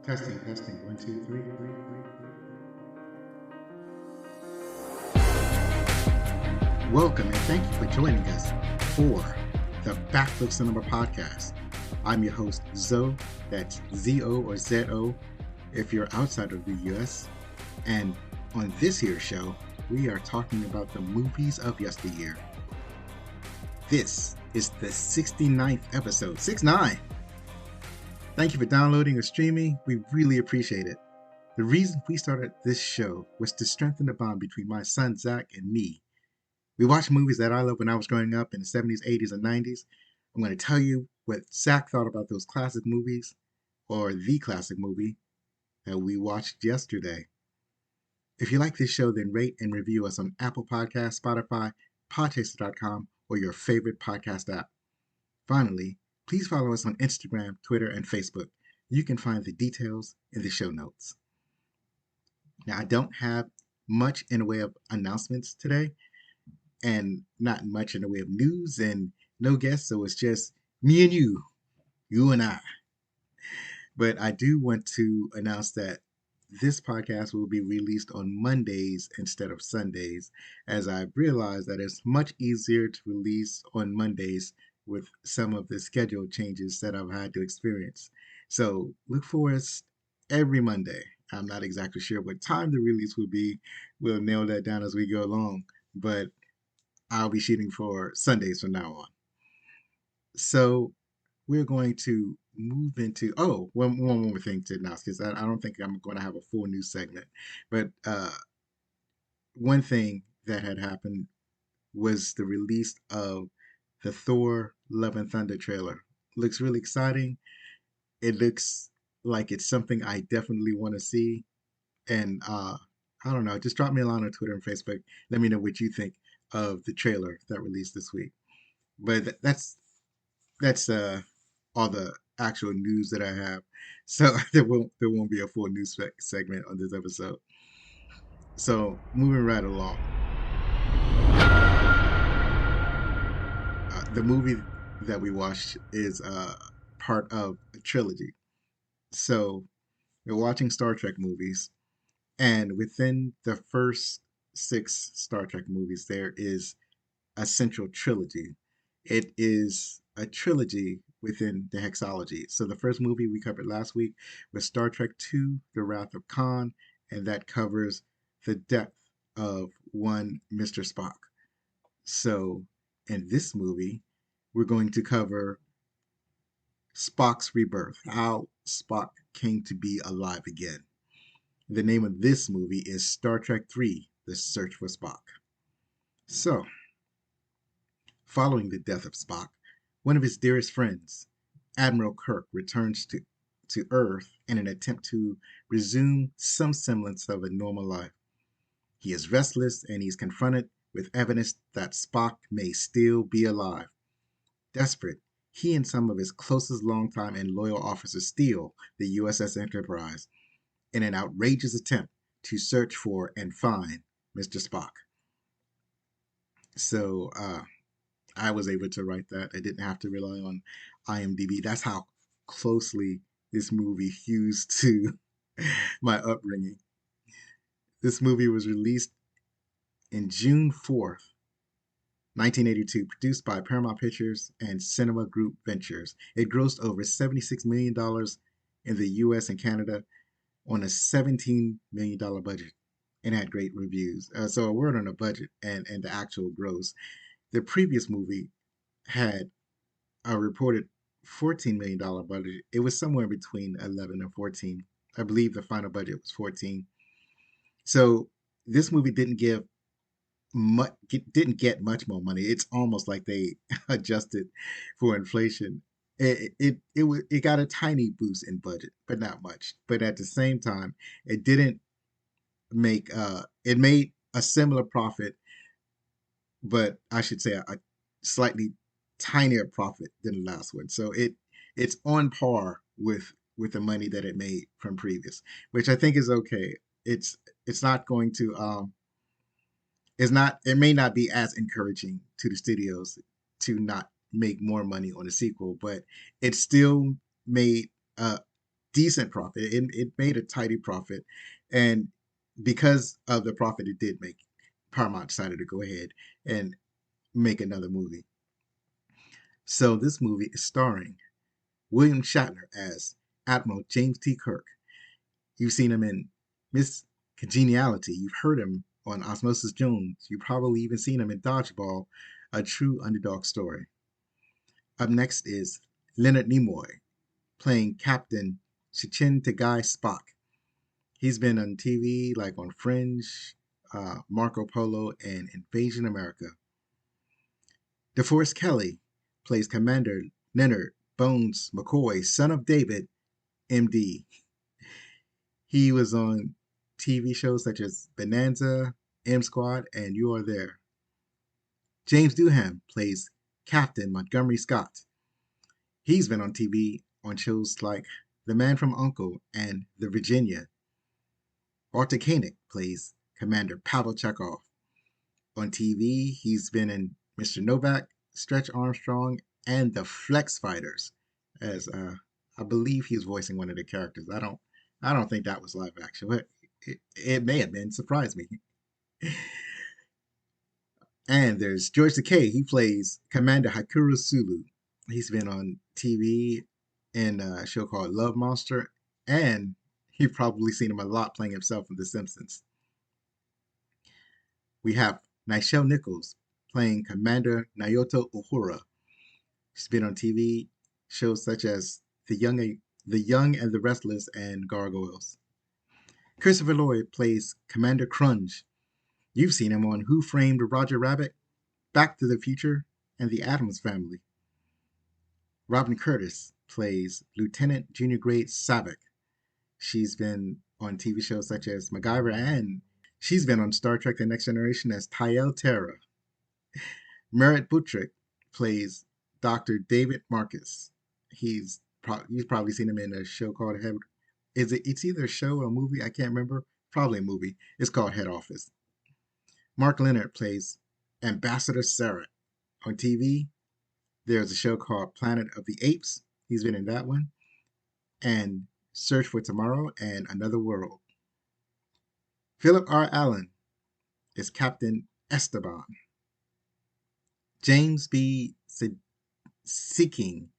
Testing, testing. One, two, three. Welcome and thank you for joining us for the Backflip Cinema Podcast. I'm your host, Zo. That's Z-O or Z-O if you're outside of the US. And on this here show, we are talking about the movies of yesteryear. This is the 69th episode. 69! Thank you for downloading or streaming. We really appreciate it. The reason we started this show was to strengthen the bond between my son Zach and me. We watched movies that I loved when I was growing up in the 70s, 80s, and 90s. I'm going to tell you what Zach thought about those classic movies, or the classic movie that we watched yesterday. If you like this show, then rate and review us on Apple Podcasts, Spotify, Podchaser.com, or your favorite podcast app. Finally, please follow us on Instagram, Twitter, and Facebook. You can find the details in the show notes. Now, I don't have much in the way of announcements today, and not much in the way of news, and no guests, so it's just me and you and I. But I do want to announce that this podcast will be released on Mondays instead of Sundays, as I've realized that it's much easier to release on Mondays with some of the schedule changes that I've had to experience. So look for us every Monday. I'm not exactly sure what time the release will be. We'll nail that down as we go along, but I'll be shooting for Sundays from now on. So we're going to move into one more thing to announce, because I don't think I'm going to have a full news segment. But one thing that had happened was the release of the Thor Love and Thunder trailer. Looks really exciting. It looks like it's something I definitely want to see. And I don't know, just drop me a line on Twitter and Facebook. Let me know what you think of the trailer that released this week. But that's all the actual news that I have. So there won't be a full news segment on this episode. So moving right along, the movie that we watched is part of a trilogy. So we're watching Star Trek movies, and within the first six Star Trek movies, there is a central trilogy. It is a trilogy within the hexalogy. So the first movie we covered last week was Star Trek II, The Wrath of Khan, and that covers the death of one Mr. Spock. So in this movie, we're going to cover Spock's rebirth, how Spock came to be alive again. The name of this movie is Star Trek III, The Search for Spock. So, following the death of Spock, one of his dearest friends, Admiral Kirk, returns to Earth in an attempt to resume some semblance of a normal life. He is restless and he's confronted with evidence that Spock may still be alive. Desperate, he and some of his closest longtime and loyal officers steal the USS Enterprise in an outrageous attempt to search for and find Mr. Spock. So, I was able to write that. I didn't have to rely on IMDb. That's how closely this movie hews to my upbringing. This movie was released in June 4th, 1982, produced by Paramount Pictures and Cinema Group Ventures. It grossed over $76 million in the US and Canada on a $17 million budget and had great reviews. So a word on the budget and the actual gross. The previous movie had a reported $14 million budget. It was somewhere between 11 and 14. I believe the final budget was 14. So this movie didn't get much more money. It's almost like they adjusted for inflation. It got a tiny boost in budget, but not much. But at the same time, it didn't make it made a similar profit, but I should say a slightly tinier profit than the last one. So it's on par with the money that it made from previous, which I think is okay. It's not going to it may not be as encouraging to the studios to not make more money on a sequel, but it still made decent profit. It made a tidy profit, and because of the profit it did make, Paramount decided to go ahead and make another movie. So this movie is starring William Shatner as Admiral James T. Kirk. You've seen him in Miss Congeniality. You've heard him on Osmosis Jones. You've probably even seen him in Dodgeball, a true underdog story. Up next is Leonard Nimoy, playing Captain Chichin Tagai Spock. He's been on TV like on Fringe, Marco Polo, and Invasion America. DeForest Kelly plays Commander Leonard Bones McCoy, son of David, MD. He was on TV shows such as Bonanza, M Squad, and You Are There. James Doohan plays Captain Montgomery Scott. He's been on TV on shows like The Man from U.N.C.L.E. and The Virginia. Arthur Koenig plays Commander Pavel Chekhov. On TV, he's been in Mr. Novak, Stretch Armstrong, and the Flex Fighters, as I believe he's voicing one of the characters. I don't think that was live action, but it may have been. Surprised me. And there's George Takei. He plays Commander Hakuru Sulu. He's been on TV in a show called Love Monster, and you've probably seen him a lot playing himself in The Simpsons. We have Nichelle Nichols playing Commander Naoto Uhura. She's been on TV shows such as The Young and the Restless, and Gargoyles. Christopher Lloyd plays Commander Crunch. You've seen him on Who Framed Roger Rabbit, Back to the Future, and The Addams Family. Robin Curtis plays Lieutenant Junior Grade Saavik. She's been on TV shows such as MacGyver, and she's been on Star Trek The Next Generation as Tyel Terra. Merritt Buttrick plays Dr. David Marcus. You've probably seen him in a show called it's either a show or a movie, I can't remember. Probably a movie. It's called Head Office. Mark Leonard plays Ambassador Sarah. On TV, there's a show called Planet of the Apes. He's been in that one. And Search for Tomorrow and Another World. Philip R. Allen is Captain Esteban. James B. Seeking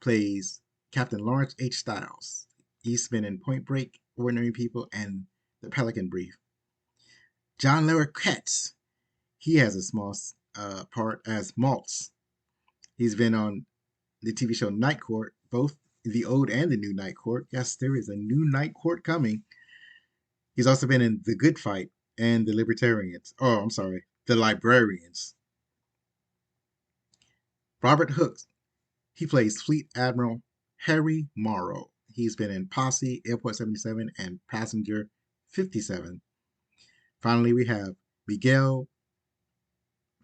plays Captain Lawrence H. Stiles. He's been in Point Break, Ordinary People, and The Pelican Brief. John Larroquette, he has a small part as Maltz. He's been on the TV show Night Court, both the old and the new Night Court. Yes, there is a new Night Court coming. He's also been in The Good Fight and The Libertarians. Oh, I'm sorry, The Librarians. Robert Hooks, he plays Fleet Admiral Harry Morrow. He's been in Posse, Airport 77, and Passenger 57. Finally, we have Miguel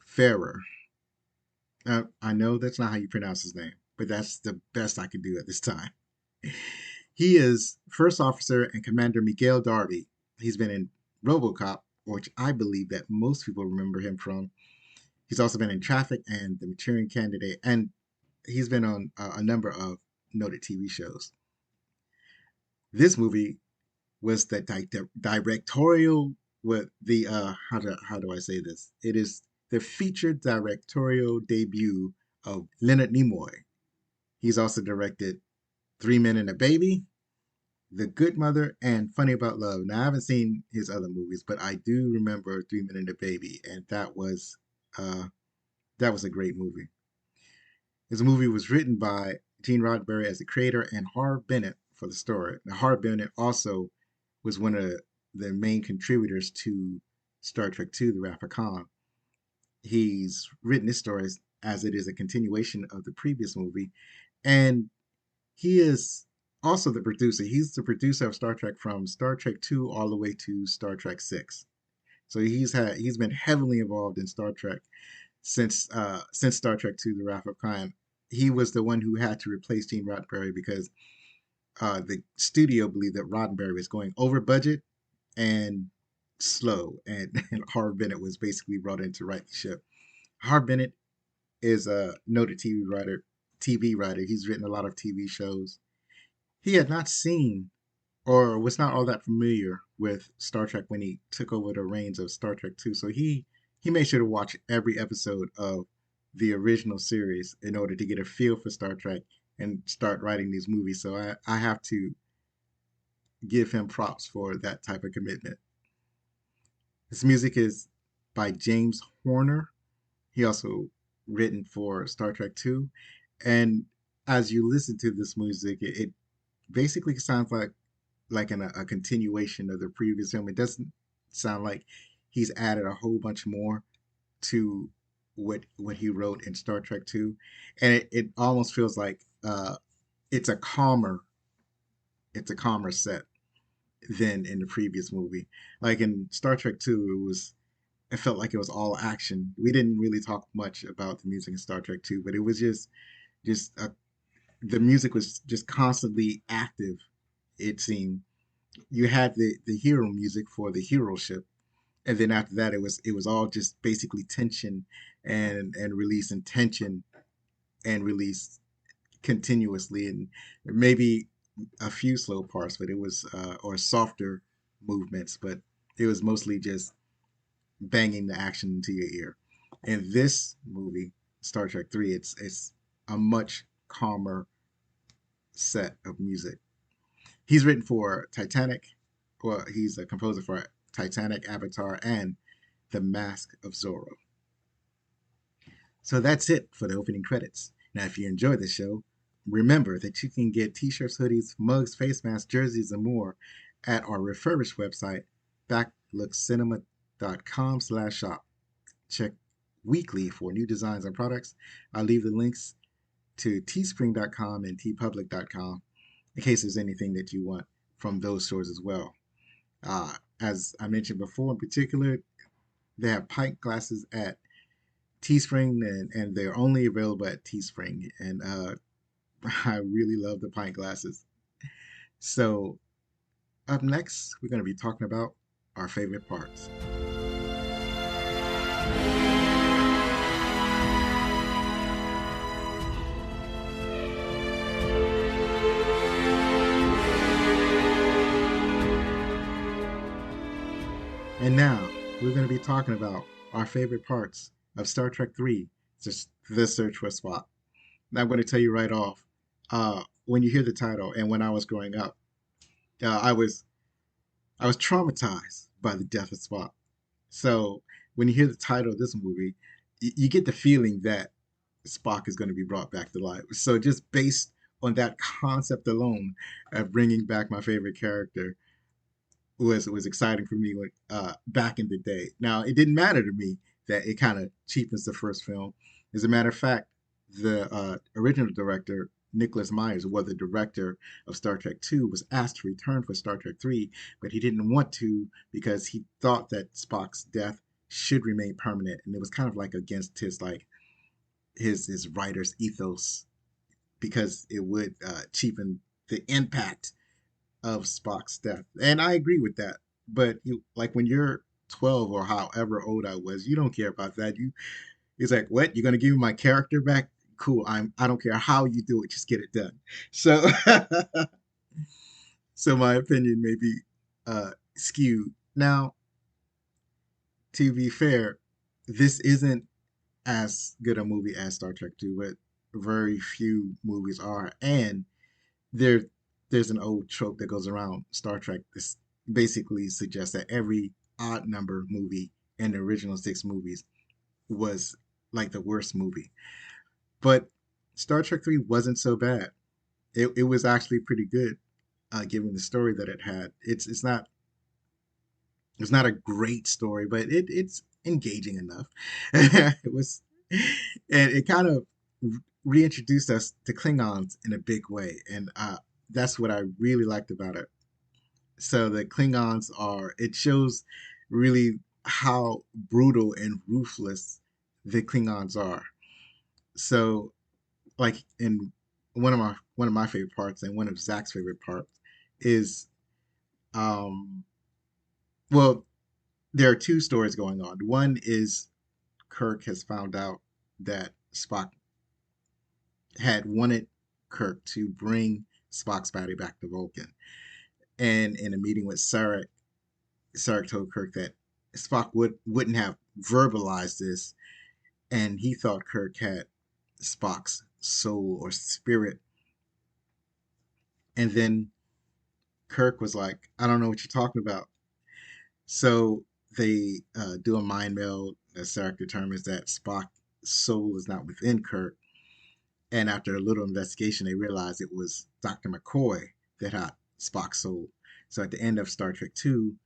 Ferrer. I know that's not how you pronounce his name, but that's the best I can do at this time. He is First Officer and Commander Miguel Darby. He's been in RoboCop, which I believe that most people remember him from. He's also been in Traffic and The Maturing Candidate, and he's been on a number of noted TV shows. This movie was the directorial, with the how do I say this? It is the featured directorial debut of Leonard Nimoy. He's also directed Three Men and a Baby, The Good Mother, and Funny About Love. Now I haven't seen his other movies, but I do remember Three Men and a Baby, and that was a great movie. This movie was written by Gene Roddenberry as the creator and Harve Bennett for the story. Now, Harve Bennett also was one of the main contributors to Star Trek II, The Wrath of Khan. He's written this story as it is a continuation of the previous movie, and he is also the producer. He's the producer of Star Trek from Star Trek II all the way to Star Trek VI. So he's been heavily involved in Star Trek since Star Trek II: The Wrath of Khan. He was the one who had to replace Gene Roddenberry because the studio believed that Roddenberry was going over budget and slow, and Harve Bennett was basically brought in to right the ship. Harve Bennett is a noted TV writer. He's written a lot of TV shows. He had not seen or was not all that familiar with Star Trek when he took over the reins of Star Trek 2. So he made sure to watch every episode of the original series in order to get a feel for Star Trek and start writing these movies. So I have to give him props for that type of commitment. This music is by James Horner. He also written for Star Trek 2. And as you listen to this music, it basically sounds like a continuation of the previous film. It doesn't sound like he's added a whole bunch more to what he wrote in Star Trek 2. And it almost feels like it's a calmer it's a calmer set than in the previous movie. Like in Star Trek 2, it felt like it was all action. We didn't really talk much about the music in Star Trek 2, but it was just the music was just constantly active. It seemed you had the hero music for the hero ship, and then after that it was all just basically tension and release and tension and release continuously, and maybe a few slow parts, but it was or softer movements, but it was mostly just banging the action into your ear. In this movie, Star Trek 3, it's a much calmer set of music. He's written for Titanic. Well, he's a composer for Titanic, Avatar, and The Mask of Zorro. So that's it for the opening credits. Now, if you enjoyed the show, remember that you can get t-shirts, hoodies, mugs, face masks, jerseys, and more at our refurbished website, backlookcinema.com/shop. Check weekly for new designs and products. I'll leave the links to teespring.com and tpublic.com in case there's anything that you want from those stores as well. As I mentioned before, in particular, they have pint glasses at Teespring, and they're only available at Teespring. And I really love the pint glasses. So, up next, we're going to be talking about our favorite parts. And now, we're going to be talking about our favorite parts of Star Trek 3, The Search for Spock. Now, I'm going to tell you right off, when you hear the title, and when I was growing up, I was traumatized by the death of Spock. So when you hear the title of this movie, you get the feeling that Spock is going to be brought back to life. So just based on that concept alone of bringing back my favorite character was exciting for me when, back in the day. Now it didn't matter to me that it kind of cheapens the first film. As a matter of fact, the original director Nicholas Myers was the director of Star Trek 2, was asked to return for Star Trek 3, but he didn't want to because he thought that Spock's death should remain permanent, and it was kind of like against his his writer's ethos because it would cheapen the impact of Spock's death. And I agree with that. But like when you're 12 or however old I was, you don't care about that. It's like, what? You're gonna give me my character back? Cool. I don't care how you do it, just get it done. So so my opinion may be skewed. Now, to be fair, this isn't as good a movie as Star Trek 2, but very few movies are. And there there's an old trope that goes around Star Trek. This basically suggests that every odd number movie in the original six movies was like the worst movie. But Star Trek 3 wasn't so bad. It was actually pretty good, given the story that it had. It's not a great story, but it's engaging enough. It was, and it kind of reintroduced us to Klingons in a big way, and that's what I really liked about it. So the Klingons are, it shows really how brutal and ruthless the Klingons are. So like in one of my favorite parts and one of Zach's favorite parts is um well, there are two stories going on. One is Kirk has found out that Spock had wanted Kirk to bring Spock's body back to Vulcan. And in a meeting with Sarek told Kirk that Spock wouldn't have verbalized this, and he thought Kirk had Spock's soul or spirit. And then Kirk was like, "I don't know what you're talking about." So they do a mind meld. Sarek determines that Spock's soul is not within Kirk, and after a little investigation, they realized it was Dr. McCoy that had Spock's soul. So at the end of Star Trek Two,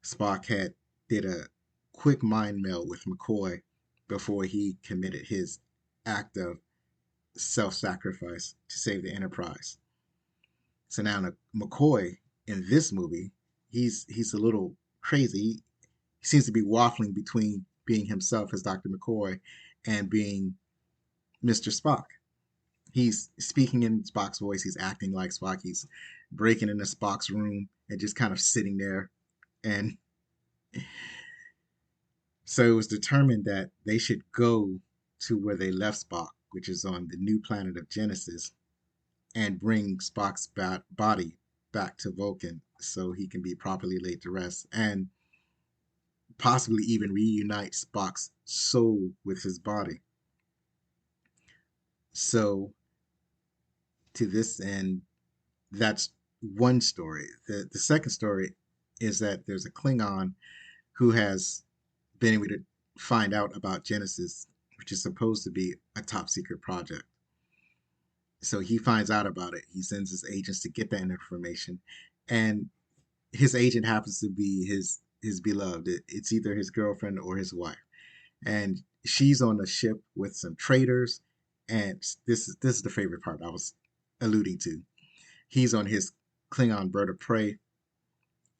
Spock had did a quick mind meld with McCoy before he committed his act of self-sacrifice to save the Enterprise. So now McCoy in this movie, he's a little crazy. He seems to be waffling between being himself as Dr. McCoy and being Mr. Spock. He's speaking in Spock's voice. He's acting like Spock. He's breaking into Spock's room and just kind of sitting there. And so it was determined that they should go to where they left Spock, which is on the new planet of Genesis, and bring Spock's body back to Vulcan so he can be properly laid to rest and possibly even reunite Spock's soul with his body. So, to this end, that's one story. The second story is that there's a Klingon who has been able to find out about Genesis, which is supposed to be a top secret project. So he finds out about it. He sends his agents to get that information, and his agent happens to be his beloved. It's either his girlfriend or his wife, and she's on a ship with some traders. And this is the favorite part I was alluding to. He's on his Klingon bird of prey,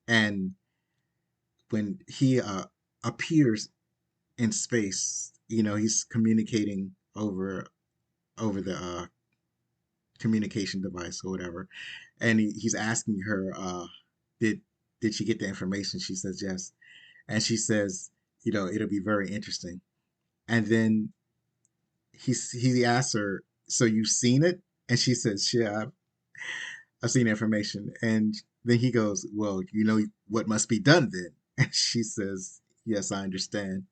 and when he appears in space, he's communicating over the communication device or whatever, and he's asking her, did did she get the information? She says yes, and she says, it'll be very interesting. And then he asks her, so you've seen it? And she says, yeah, I've seen the information. And then he goes, well, you know what must be done then? And she says, yes, I understand.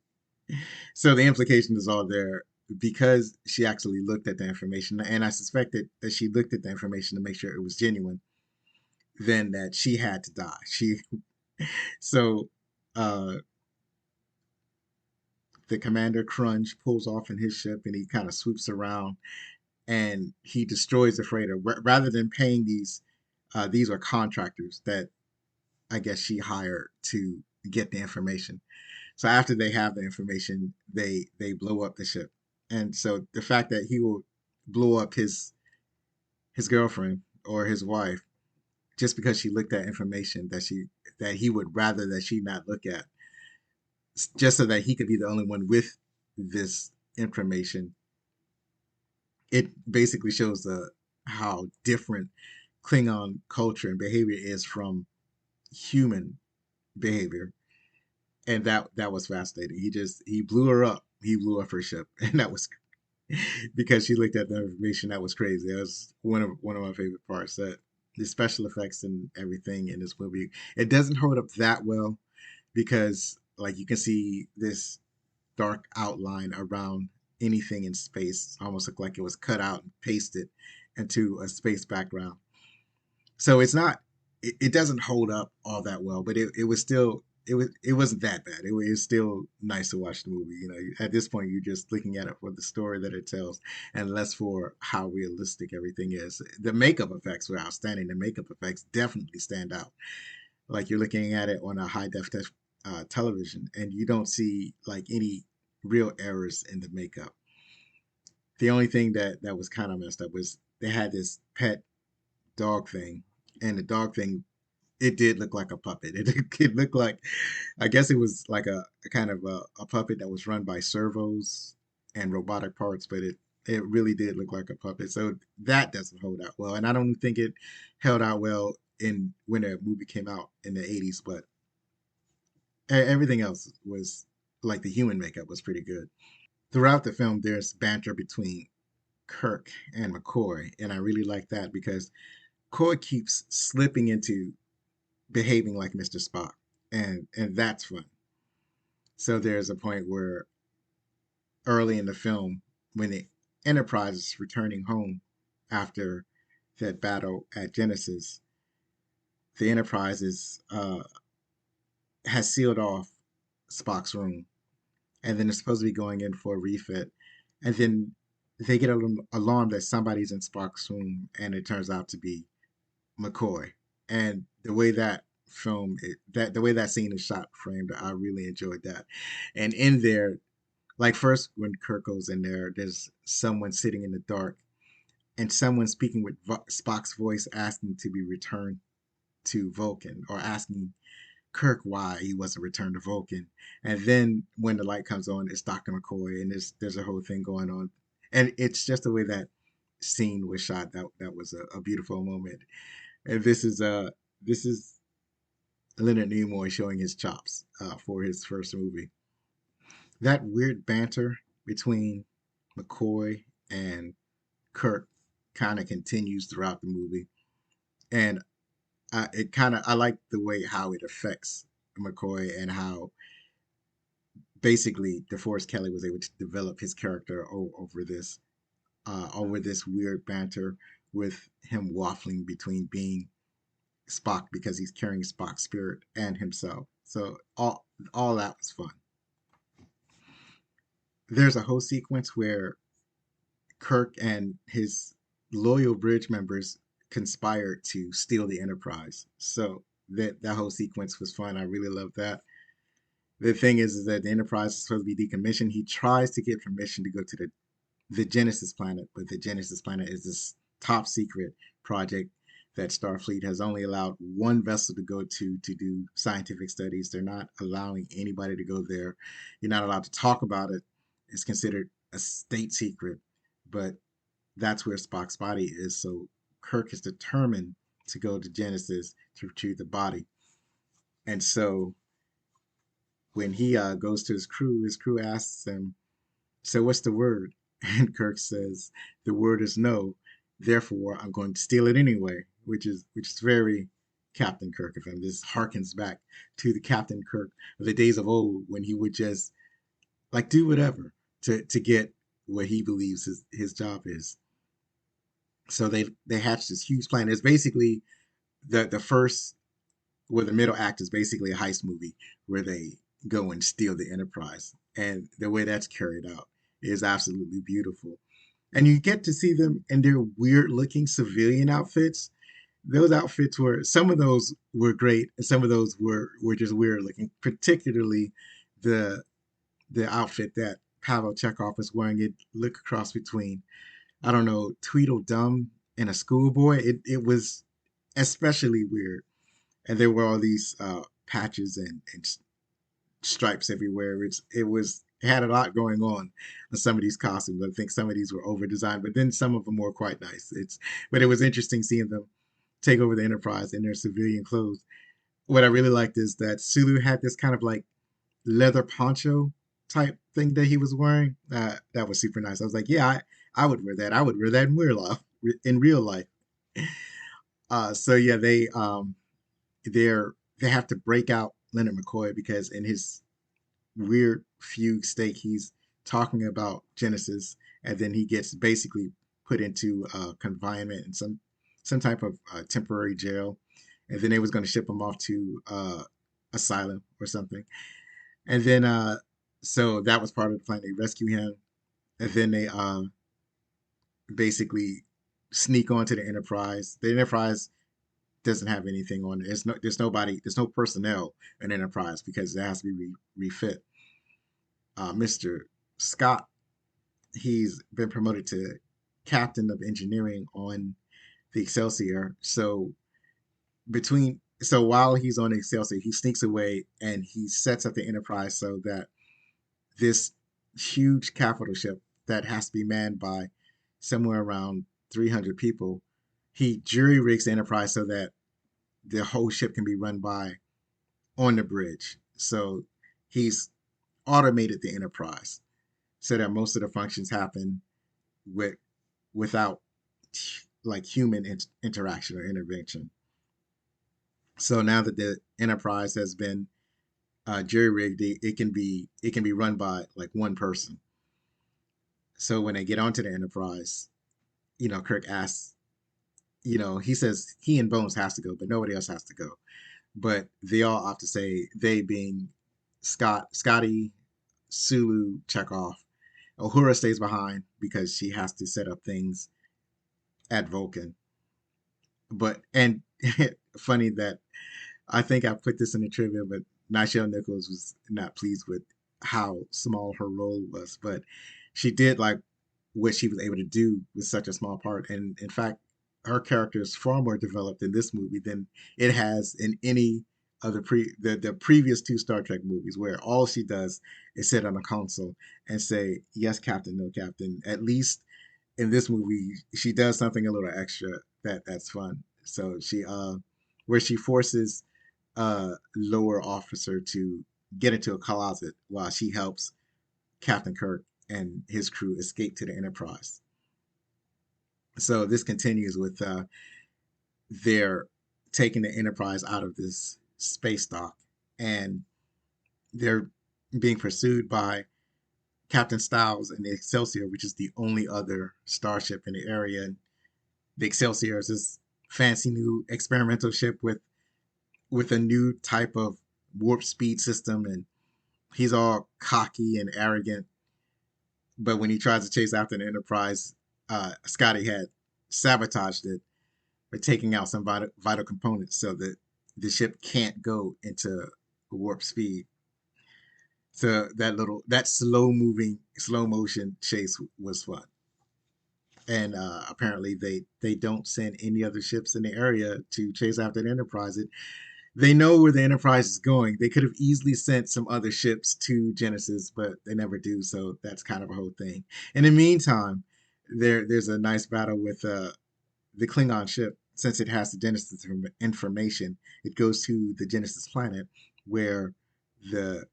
So the implication is all there because she actually looked at the information, and I suspected that she looked at the information to make sure it was genuine, then that she had to die. So uh, the commander Crunch pulls off in his ship and he kind of swoops around and he destroys the freighter rather than paying these. These are contractors that I guess she hired to get the information. So after they have the information, they blow up the ship. And so the fact that he will blow up his girlfriend or his wife just because she looked at information that he would rather that she not look at, just so that he could be the only one with this information, it basically shows the how different Klingon culture and behavior is from human behavior. And that was fascinating. He blew her up. He blew up her ship, and that was because she looked at the information. That was crazy. That was one of my favorite parts. That the special effects and everything in this movie, it doesn't hold up that well because like you can see this dark outline around anything in space. It almost looked like it was cut out and pasted into a space background. So it's not it doesn't hold up all that well, but it was still it wasn't that bad. It was still nice to watch the movie. At this point, you're just looking at it for the story that it tells, and less for how realistic everything is. The makeup effects were outstanding. The makeup effects definitely stand out. Like you're looking at it on a television, and you don't see like any real errors in the makeup. The only thing that was kind of messed up was they had this pet dog thing, and the dog thing it did look like a puppet. It looked like I guess it was like a kind of a puppet that was run by servos and robotic parts, but it really did look like a puppet. So that doesn't hold out well, and I don't think it held out well in when the movie came out in the 80s. But everything else was like the human makeup was pretty good. Throughout the film, there's banter between Kirk and McCoy, and I really like that because McCoy keeps slipping into behaving like Mr. Spock, and that's fun. So there's a point where early in the film, when the Enterprise is returning home after that battle at Genesis, the Enterprise has sealed off Spock's room, and then they're supposed to be going in for a refit, and then they get an alarm that somebody's in Spock's room, and it turns out to be McCoy. And the way that the way that scene is shot, framed, I really enjoyed that. And in there, like first when Kirk goes in there, there's someone sitting in the dark, and someone speaking with Spock's voice asking to be returned to Vulcan, or asking Kirk why he wasn't returned to Vulcan. And then when the light comes on, it's Dr. McCoy, and there's a whole thing going on. And it's just the way that scene was shot, that was a beautiful moment. And this is Leonard Nimoy showing his chops for his first movie. That weird banter between McCoy and Kirk kind of continues throughout the movie, and I like the way how it affects McCoy, and how basically DeForest Kelly was able to develop his character over this weird banter, with him waffling between being Spock because he's carrying Spock's spirit and himself. So all that was fun. There's a whole sequence where Kirk and his loyal bridge members conspired to steal the Enterprise. So that whole sequence was fun. I really loved that. The thing is that the Enterprise is supposed to be decommissioned. He tries to get permission to go to the Genesis planet, but the Genesis planet is this top secret project that Starfleet has only allowed one vessel to go to do scientific studies. They're not allowing anybody to go there. You're not allowed to talk about it. It's considered a state secret, but that's where Spock's body is. So Kirk is determined to go to Genesis to retrieve the body. And so when he goes to his crew asks him, "So what's the word?" And Kirk says, "The word is no. Therefore, I'm going to steal it anyway," which is very Captain Kirk of him. This harkens back to the Captain Kirk of the days of old, when he would just like do whatever to get what he believes his job is. So they hatched this huge plan. It's basically the first, where the middle act is basically a heist movie where they go and steal the Enterprise, and the way that's carried out is absolutely beautiful. And you get to see them in their weird looking civilian outfits. Those outfits were, some of those were great, and some of those were just weird looking. Particularly the the outfit that Pavel Chekhov was wearing. It looked across between, I don't know, Tweedledum and a schoolboy. It was especially weird, and there were all these patches and stripes everywhere. It had a lot going on some of these costumes. I think some of these were over designed, but then some of them were quite nice. But it was interesting seeing them take over the Enterprise in their civilian clothes. What I really liked is that Sulu had this kind of like leather poncho type thing that he was wearing. That was super nice. I was like, yeah, I would wear that. I would wear that in real life. In real life. So yeah, they have to break out Leonard McCoy, because in his weird fugue state, he's talking about Genesis, and then he gets basically put into confinement in some type of temporary jail, and then they was going to ship him off to asylum or something, and then so that was part of the plan. They rescue him, and then they basically sneak onto the Enterprise. The Enterprise doesn't have anything on it. There's no personnel in Enterprise because it has to be refit. Mr. Scott, he's been promoted to captain of engineering on the Excelsior. So while he's on the Excelsior, he sneaks away and he sets up the Enterprise so that this huge capital ship that has to be manned by somewhere around 300 people, he jury rigs the Enterprise so that the whole ship can be run by on the bridge. So he's automated the Enterprise so that most of the functions happen with without like human interaction or intervention. So now that the Enterprise has been jury rigged, it can be run by like one person. So when they get onto the Enterprise, Kirk asks, he says he and Bones has to go, but nobody else has to go. But they all opt to say, they being Scotty, Sulu, Chekhov. Uhura stays behind because she has to set up things at Vulcan. But and funny that I think I put this in the trivia, but Nichelle Nichols was not pleased with how small her role was. But she did like what she was able to do with such a small part. And in fact, her character is far more developed in this movie than it has in any of the previous two Star Trek movies, where all she does is sit on a console and say, "Yes, Captain, no, Captain." At least in this movie, she does something a little extra that's fun. So where she forces a lower officer to get into a closet while she helps Captain Kirk and his crew escape to the Enterprise. So this continues with their taking the Enterprise out of this space dock, and they're being pursued by Captain Styles and the Excelsior, which is the only other starship in the area. And the Excelsior is this fancy new experimental ship with a new type of warp speed system, and he's all cocky and arrogant. But when he tries to chase after the Enterprise, Scotty had sabotaged it by taking out some vital components so that the ship can't go into warp speed. So that slow motion chase was fun. And apparently they don't send any other ships in the area to chase after the Enterprise. They know where the Enterprise is going. They could have easily sent some other ships to Genesis, but they never do. So that's kind of a whole thing. In the meantime, there's a nice battle with the Klingon ship. Since it has the Genesis information, it goes to the Genesis planet, where the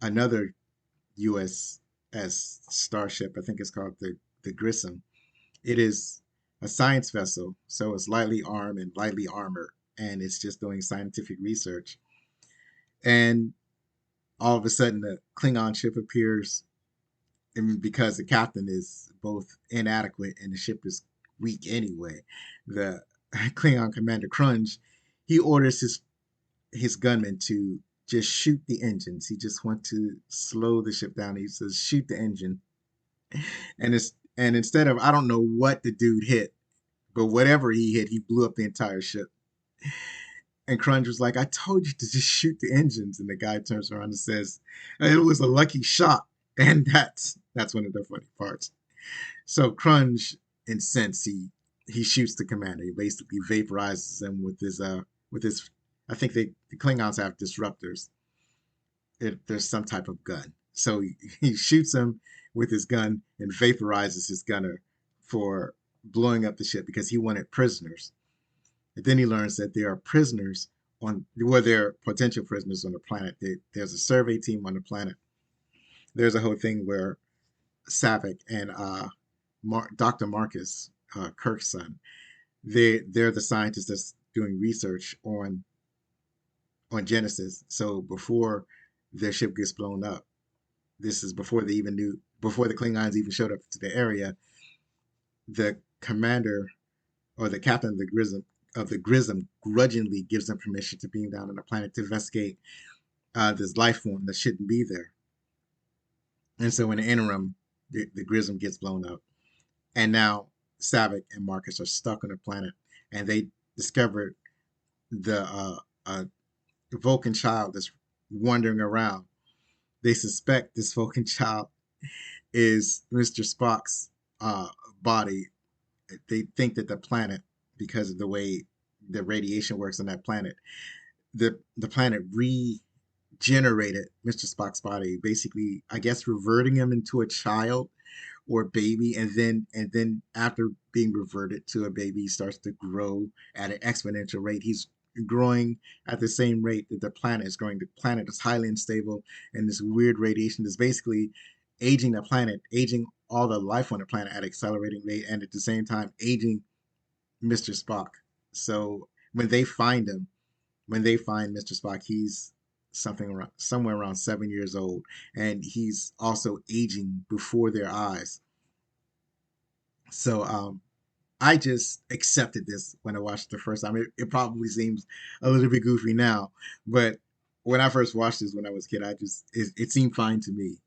another USS starship, I think it's called the Grissom. It is a science vessel, so it's lightly armed and lightly armored, and it's just doing scientific research. And all of a sudden, the Klingon ship appears, and because the captain is both inadequate and the ship is weak anyway, the Klingon commander Crunch, he orders his gunmen to just shoot the engines. He just wants to slow the ship down. He says, "Shoot the engine," and instead of, I don't know what the dude hit, but whatever he hit, he blew up the entire ship. And Crunch was like, "I told you to just shoot the engines." And the guy turns around and says, "It was a lucky shot." And that's one of the funny parts. So Crunch, in sense, he shoots the commander. He basically vaporizes him with his. I think the Klingons have disruptors. There's some type of gun. So he shoots him with his gun and vaporizes his gunner for blowing up the ship because he wanted prisoners. And then he learns that there are prisoners there are potential prisoners on the planet. There's a survey team on the planet. There's a whole thing where Savick and Dr. Marcus, Kirk's son, they're the scientists that's doing research on Genesis. So before their ship gets blown up, this is before the Klingons even showed up to the area. The commander or the captain of the Grism grudgingly gives them permission to beam down on the planet to investigate this life form that shouldn't be there. And so in the interim, the Grism gets blown up, and now Savick and Marcus are stuck on the planet, and they discovered the Vulcan child that's wandering around. They suspect this Vulcan child is Mr. Spock's uh, body. They think that the planet, because of the way the radiation works on that planet, the planet regenerated Mr. Spock's body, basically, I guess, reverting him into a child or baby, and then after being reverted to a baby, he starts to grow at an exponential rate. He's growing at the same rate that the planet is growing. The planet is highly unstable, and this weird radiation is basically aging the planet, aging all the life on the planet at an accelerating rate, and at the same time aging Mr. Spock. So when they find him, when they find Mr. Spock, he's somewhere around 7 years old, and he's also aging before their eyes. So I just accepted this when I watched it the first time. It probably seems a little bit goofy now, but when I first watched this when I was a kid, it seemed fine to me,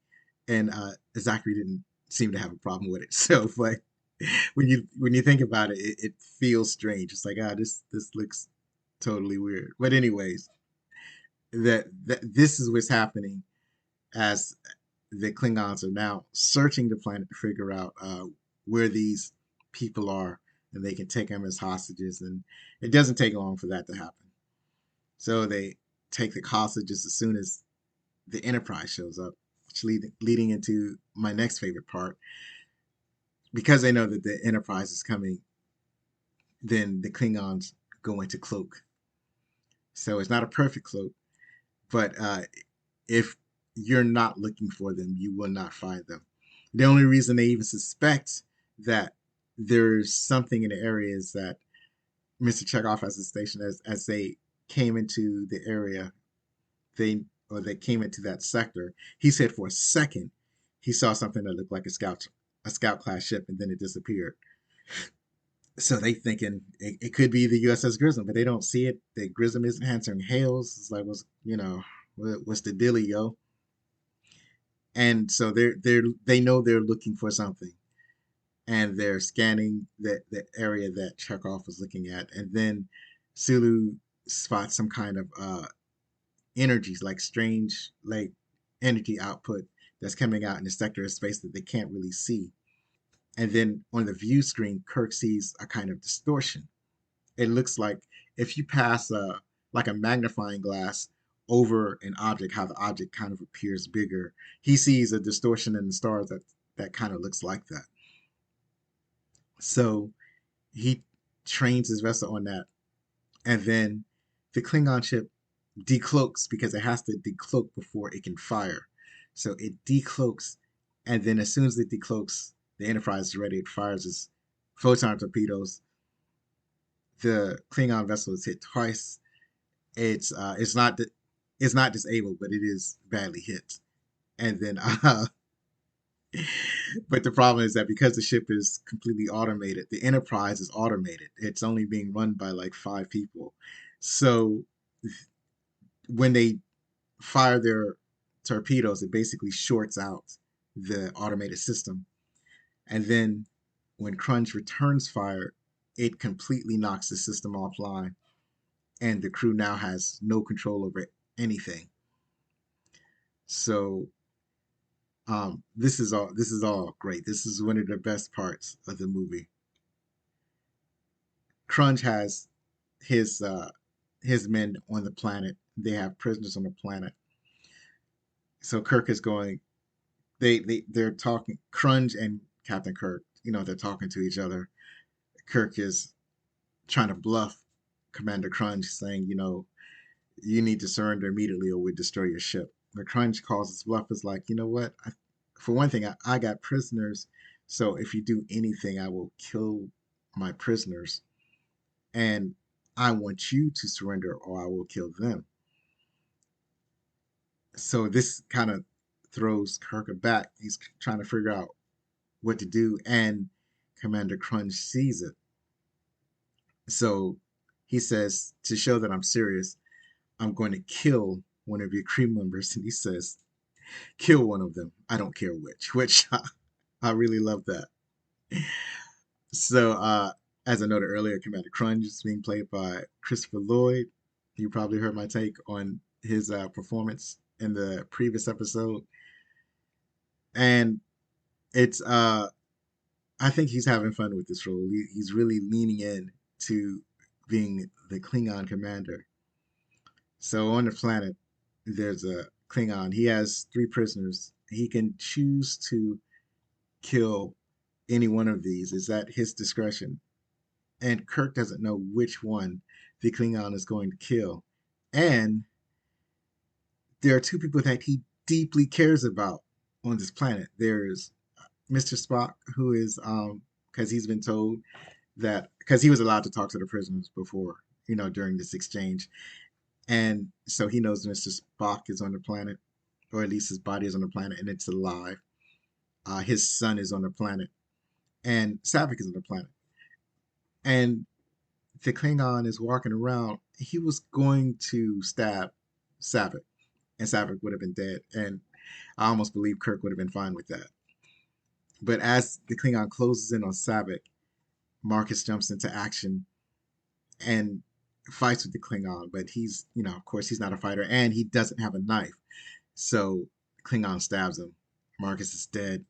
and Zachary didn't seem to have a problem with it. So, but when you think about it, it feels strange. It's like this looks totally weird. But anyways, that this is what's happening as the Klingons are now searching the planet to figure out where these people are, and they can take them as hostages. And it doesn't take long for that to happen. So they take the hostages as soon as the Enterprise shows up, which leading into my next favorite part. Because they know that the Enterprise is coming, then the Klingons go into cloak. So it's not a perfect cloak, but if you're not looking for them, you will not find them. The only reason they even suspect that there's something in the area is that Mr. Chekhov has a station as they came into the area, they came into that sector. He said for a second he saw something that looked like a scout class ship, and then it disappeared. So they thinking it could be the USS Grissom, but they don't see it. The Grissom isn't answering hails. It's like, what's the dilly, yo? And so they know they're looking for something, and they're scanning the area that Chekhov was looking at, and then Sulu spots some kind of energies, like strange like energy output that's coming out in the sector of space that they can't really see. And then on the view screen, Kirk sees a kind of distortion. It looks like if you pass like a magnifying glass over an object, how the object kind of appears bigger. He sees a distortion in the stars that kind of looks like that. So he trains his vessel on that, and then the Klingon ship decloaks because it has to decloak before it can fire. So it decloaks, and then as soon as it decloaks, the Enterprise is ready. It fires its photon torpedoes. The Klingon vessel is hit twice. It's not disabled, but it is badly hit. And then, but the problem is that because the ship is completely automated, the Enterprise is automated. It's only being run by like 5 people. So when they fire their torpedoes, it basically shorts out the automated system. And then when Crunch returns fire, it completely knocks the system offline, and the crew now has no control over anything. So this is all great. This is one of the best parts of the movie. Crunch has his uh, his men on the planet. They have prisoners on the planet. So Kirk is going. They're talking. Crunch and Captain Kirk. They're talking to each other. Kirk is trying to bluff Commander Crunch, saying, you need to surrender immediately or we destroy your ship. But Crunch calls his bluff. Is like, you know what? For one thing, I got prisoners. So if you do anything, I will kill my prisoners. And I want you to surrender or I will kill them. So this kind of throws Kirk aback. He's trying to figure out what to do. And Commander Crunch sees it. So he says, to show that I'm serious, I'm going to kill one of your crew members. And he says, kill one of them. I don't care which I really love that. So, as I noted earlier, Commander Crunch is being played by Christopher Lloyd. You probably heard my take on his performance in the previous episode. And it's, I think he's having fun with this role. He's really leaning in to being the Klingon commander. So on the planet, there's a Klingon. He has 3 prisoners. He can choose to kill any one of these. Is at his discretion. And Kirk doesn't know which one the Klingon is going to kill. And there are 2 people that he deeply cares about on this planet. There's Mr. Spock, who is, because he's been told that because he was allowed to talk to the prisoners before, during this exchange. And so he knows Mr. Spock is on the planet, or at least his body is on the planet and it's alive. His son is on the planet, and Savick is on the planet. And the Klingon is walking around. He was going to stab Savick, and Savick would have been dead. And I almost believe Kirk would have been fine with that. But as the Klingon closes in on Savick, Marcus jumps into action and fights with the Klingon. But he's, of course, he's not a fighter, and he doesn't have a knife. So Klingon stabs him. Marcus is dead,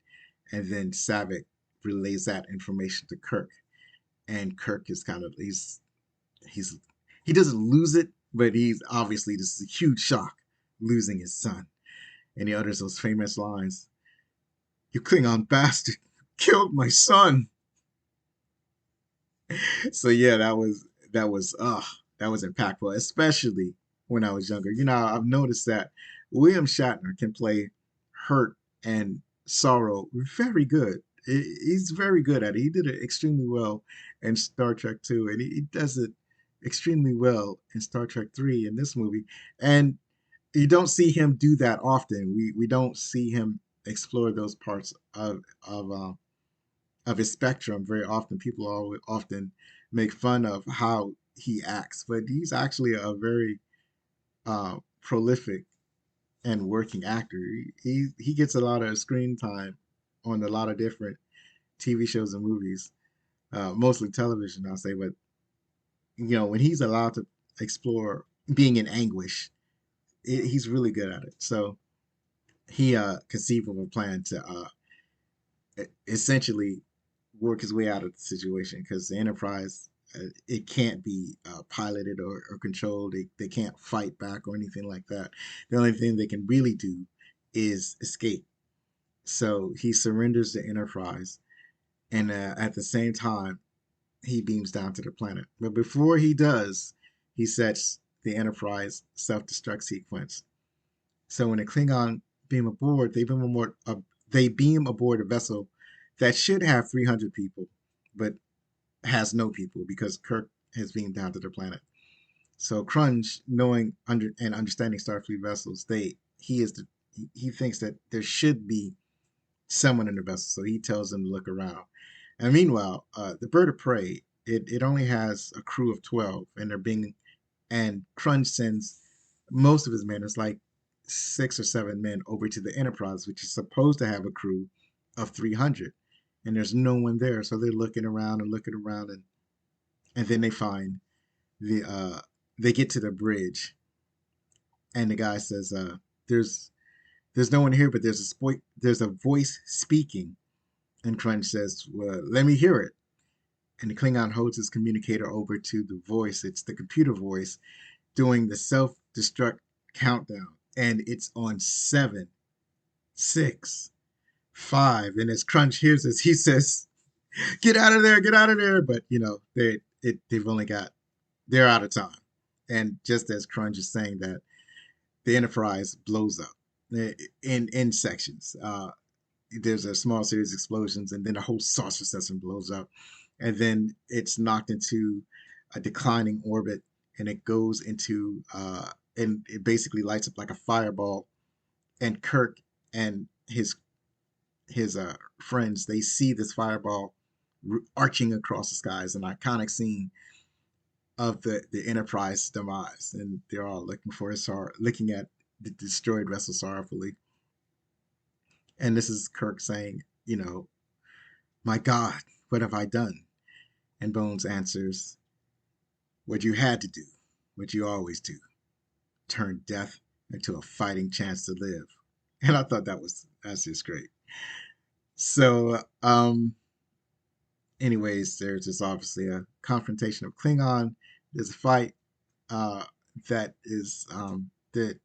and then Savick relays that information to Kirk, and Kirk is kind of he's he doesn't lose it, but he's obviously this is a huge shock losing his son, and he utters those famous lines: "You Klingon bastard, killed my son." So yeah, that was impactful, especially when I was younger. I've noticed that William Shatner can play hurt and sorrow very good. He's very good at it. He did it extremely well in Star Trek 2, and he does it extremely well in Star Trek 3 in this movie. And you don't see him do that often. We don't see him explore those parts of his spectrum very often. People often make fun of how he acts, but he's actually a very prolific and working actor. He gets a lot of screen time on a lot of different TV shows and movies, mostly television, I'll say. But when he's allowed to explore being in anguish, he's really good at it. So he conceived of a plan to essentially work his way out of the situation because the Enterprise it can't be piloted or controlled. They can't fight back or anything like that. The only thing they can really do is escape. So he surrenders the Enterprise, and at the same time, he beams down to the planet. But before he does, he sets the Enterprise self-destruct sequence. So when the Klingon beam aboard, they beam aboard a vessel that should have 300 people, but has no people because Kirk has beamed down to the planet. So Crunch, knowing and understanding Starfleet vessels, he thinks that there should be someone in the vessel, so he tells them to look around. And meanwhile, the Bird of Prey, it only has a crew of 12, and Crunch sends most of his men. It's like 6 or 7 men over to the Enterprise, which is supposed to have a crew of 300, and there's no one there. So they're looking around and looking around, and then they find they get to the bridge, and the guy says, "There's no one here, but there's a voice speaking." And Crunch says, "Well, let me hear it." And the Klingon holds his communicator over to the voice. It's the computer voice doing the self-destruct countdown, and it's on 7, 6, 5. And as Crunch hears this, he says, "Get out of there, get out of there!" But they're out of time. And just as Crunch is saying that, the Enterprise blows up in sections. There's a small series of explosions, and then the whole saucer system blows up, and then it's knocked into a declining orbit, and it goes into and it basically lights up like a fireball. And Kirk and his friends, they see this fireball arching across the skies, an iconic scene of the Enterprise demise, and they're all looking at the destroyed vessel sorrowfully. And this is Kirk saying, "My God, what have I done?" And Bones answers, "What you had to do, what you always do, turn death into a fighting chance to live." And I thought that's just great. So, anyways, there's just obviously a confrontation of Klingon. There's a fight that is the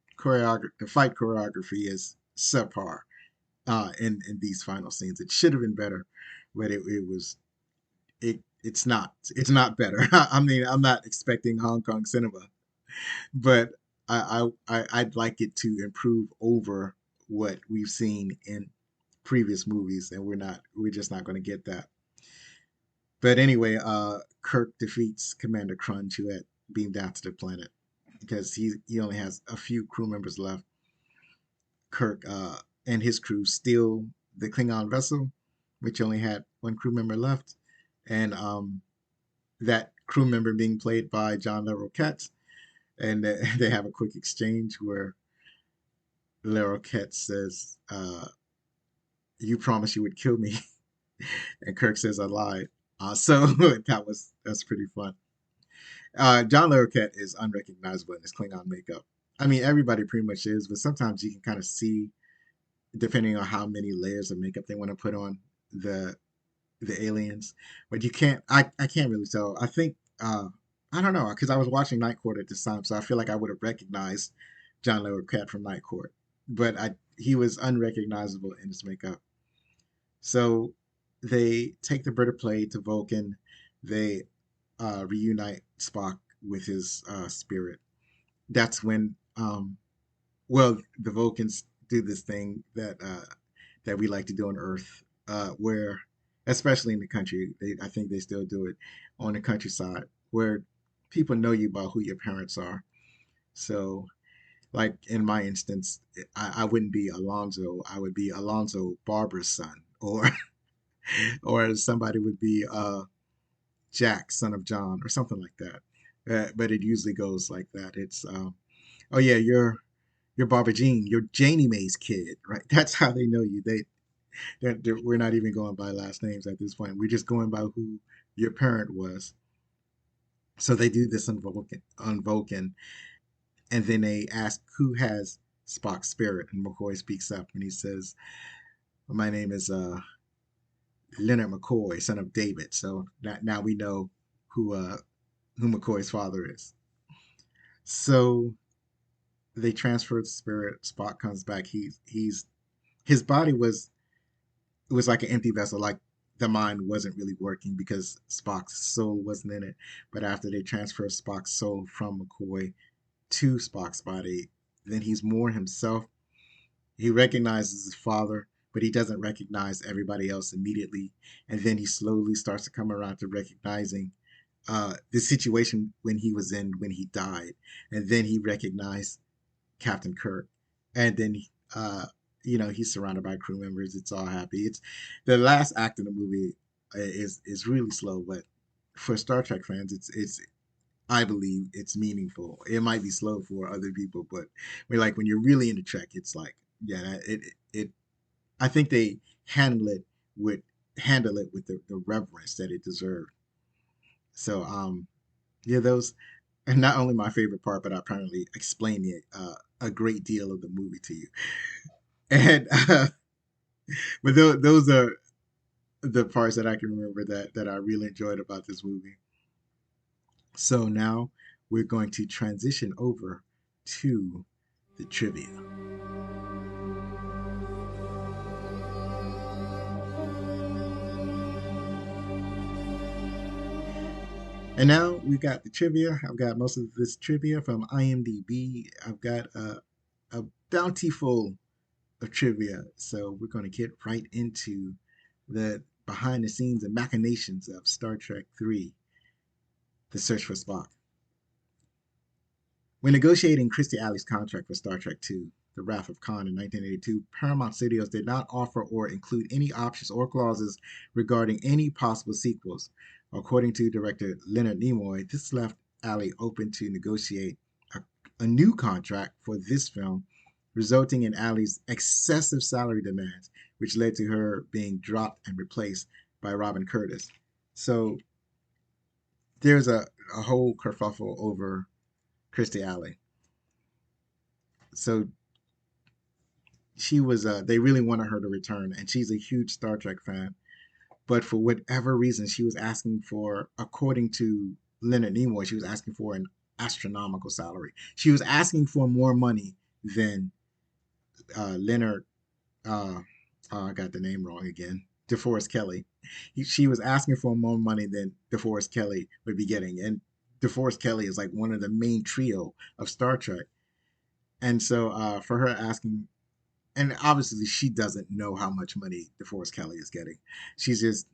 fight choreography is subpar in these final scenes. It should have been better, but it's not better. I mean, I'm not expecting Hong Kong cinema, but I'd like it to improve over what we've seen in previous movies, and we're just not going to get that. But anyway, Kirk defeats Commander Crunch, who had beamed down to the planet because he only has a few crew members left. Kirk and his crew steal the Klingon vessel, which only had one crew member left, and that crew member being played by John LaRoquette, and they have a quick exchange where LaRoquette says, "You promised you would kill me," and Kirk says, "I lied." So that's pretty fun. John LaRoquette is unrecognizable in his Klingon makeup. I mean, everybody pretty much is, but sometimes you can kind of see, depending on how many layers of makeup they want to put on the the aliens. But you can't. I can't really tell. I think I don't know because I was watching Night Court at this time, so I feel like I would have recognized John LaRoquette from Night Court, but I he was unrecognizable in his makeup. So they take the bird of prey to Vulcan. They reunite Spock with his spirit. That's when, well, the Vulcans do this thing that we like to do on Earth, where, especially in the country, I think they still do it on the countryside, where people know you by who your parents are. So, like in my instance, I wouldn't be Alonzo. I would be Alonzo Barber's son, or or somebody would be Jack, son of John, or something like that. But it usually goes like that. It's oh yeah, you're Barbara Jean, you're Janie Mae's kid, right? That's how they know you. We're not even going by last names at this point. We're just going by who your parent was. So they do this on Vulcan, and then they ask who has Spock's spirit, and McCoy speaks up and he says, "My name is Leonard McCoy, son of David." So now we know who uh, who McCoy's father is. So they transfer the spirit. Spock comes back. He's his body was it was like an empty vessel, like the mind wasn't really working because Spock's soul wasn't in it. But after they transfer Spock's soul from McCoy to Spock's body, then he's more himself. He recognizes his father, but he doesn't recognize everybody else immediately. And then he slowly starts to come around to recognizing the situation when he was in when he died. And then he recognized Captain Kirk. And then, uh, he's surrounded by crew members. It's all happy. It's the last act of the movie is really slow, but for Star Trek fans, it's I believe it's meaningful. It might be slow for other people, but when you're really into Trek, it's like yeah, it. I think they handle it with handle it with the reverence that it deserved. So yeah, those and not only my favorite part, but I apparently explained it a great deal of the movie to you. And but those are the parts that I can remember that I really enjoyed about this movie. So now we're going to transition over to the trivia. And now we've got the trivia. I've got most of this trivia from IMDb. I've got a bountiful of trivia. So we're going to get right into the behind the scenes and machinations of Star Trek 3, The Search for Spock. When negotiating Christy Alley's contract for Star Trek II, The Wrath of Khan in 1982, Paramount Studios did not offer or include any options or clauses regarding any possible sequels. According to director Leonard Nimoy, this left Alley open to negotiate a new contract for this film, resulting in Alley's excessive salary demands, which led to her being dropped and replaced by Robin Curtis. So there's a whole kerfuffle over Christy Alley. So she was they really wanted her to return, and she's a huge Star Trek fan, but for whatever reason she was asking for, according to Leonard Nimoy, she was asking for an astronomical salary. She was asking for more money than Leonard I got the name wrong again, DeForest Kelly. She was asking for more money than DeForest Kelly would be getting, and DeForest Kelly is like one of the main trio of Star Trek. And so for her asking, and obviously she doesn't know how much money DeForest Kelly is getting. She's just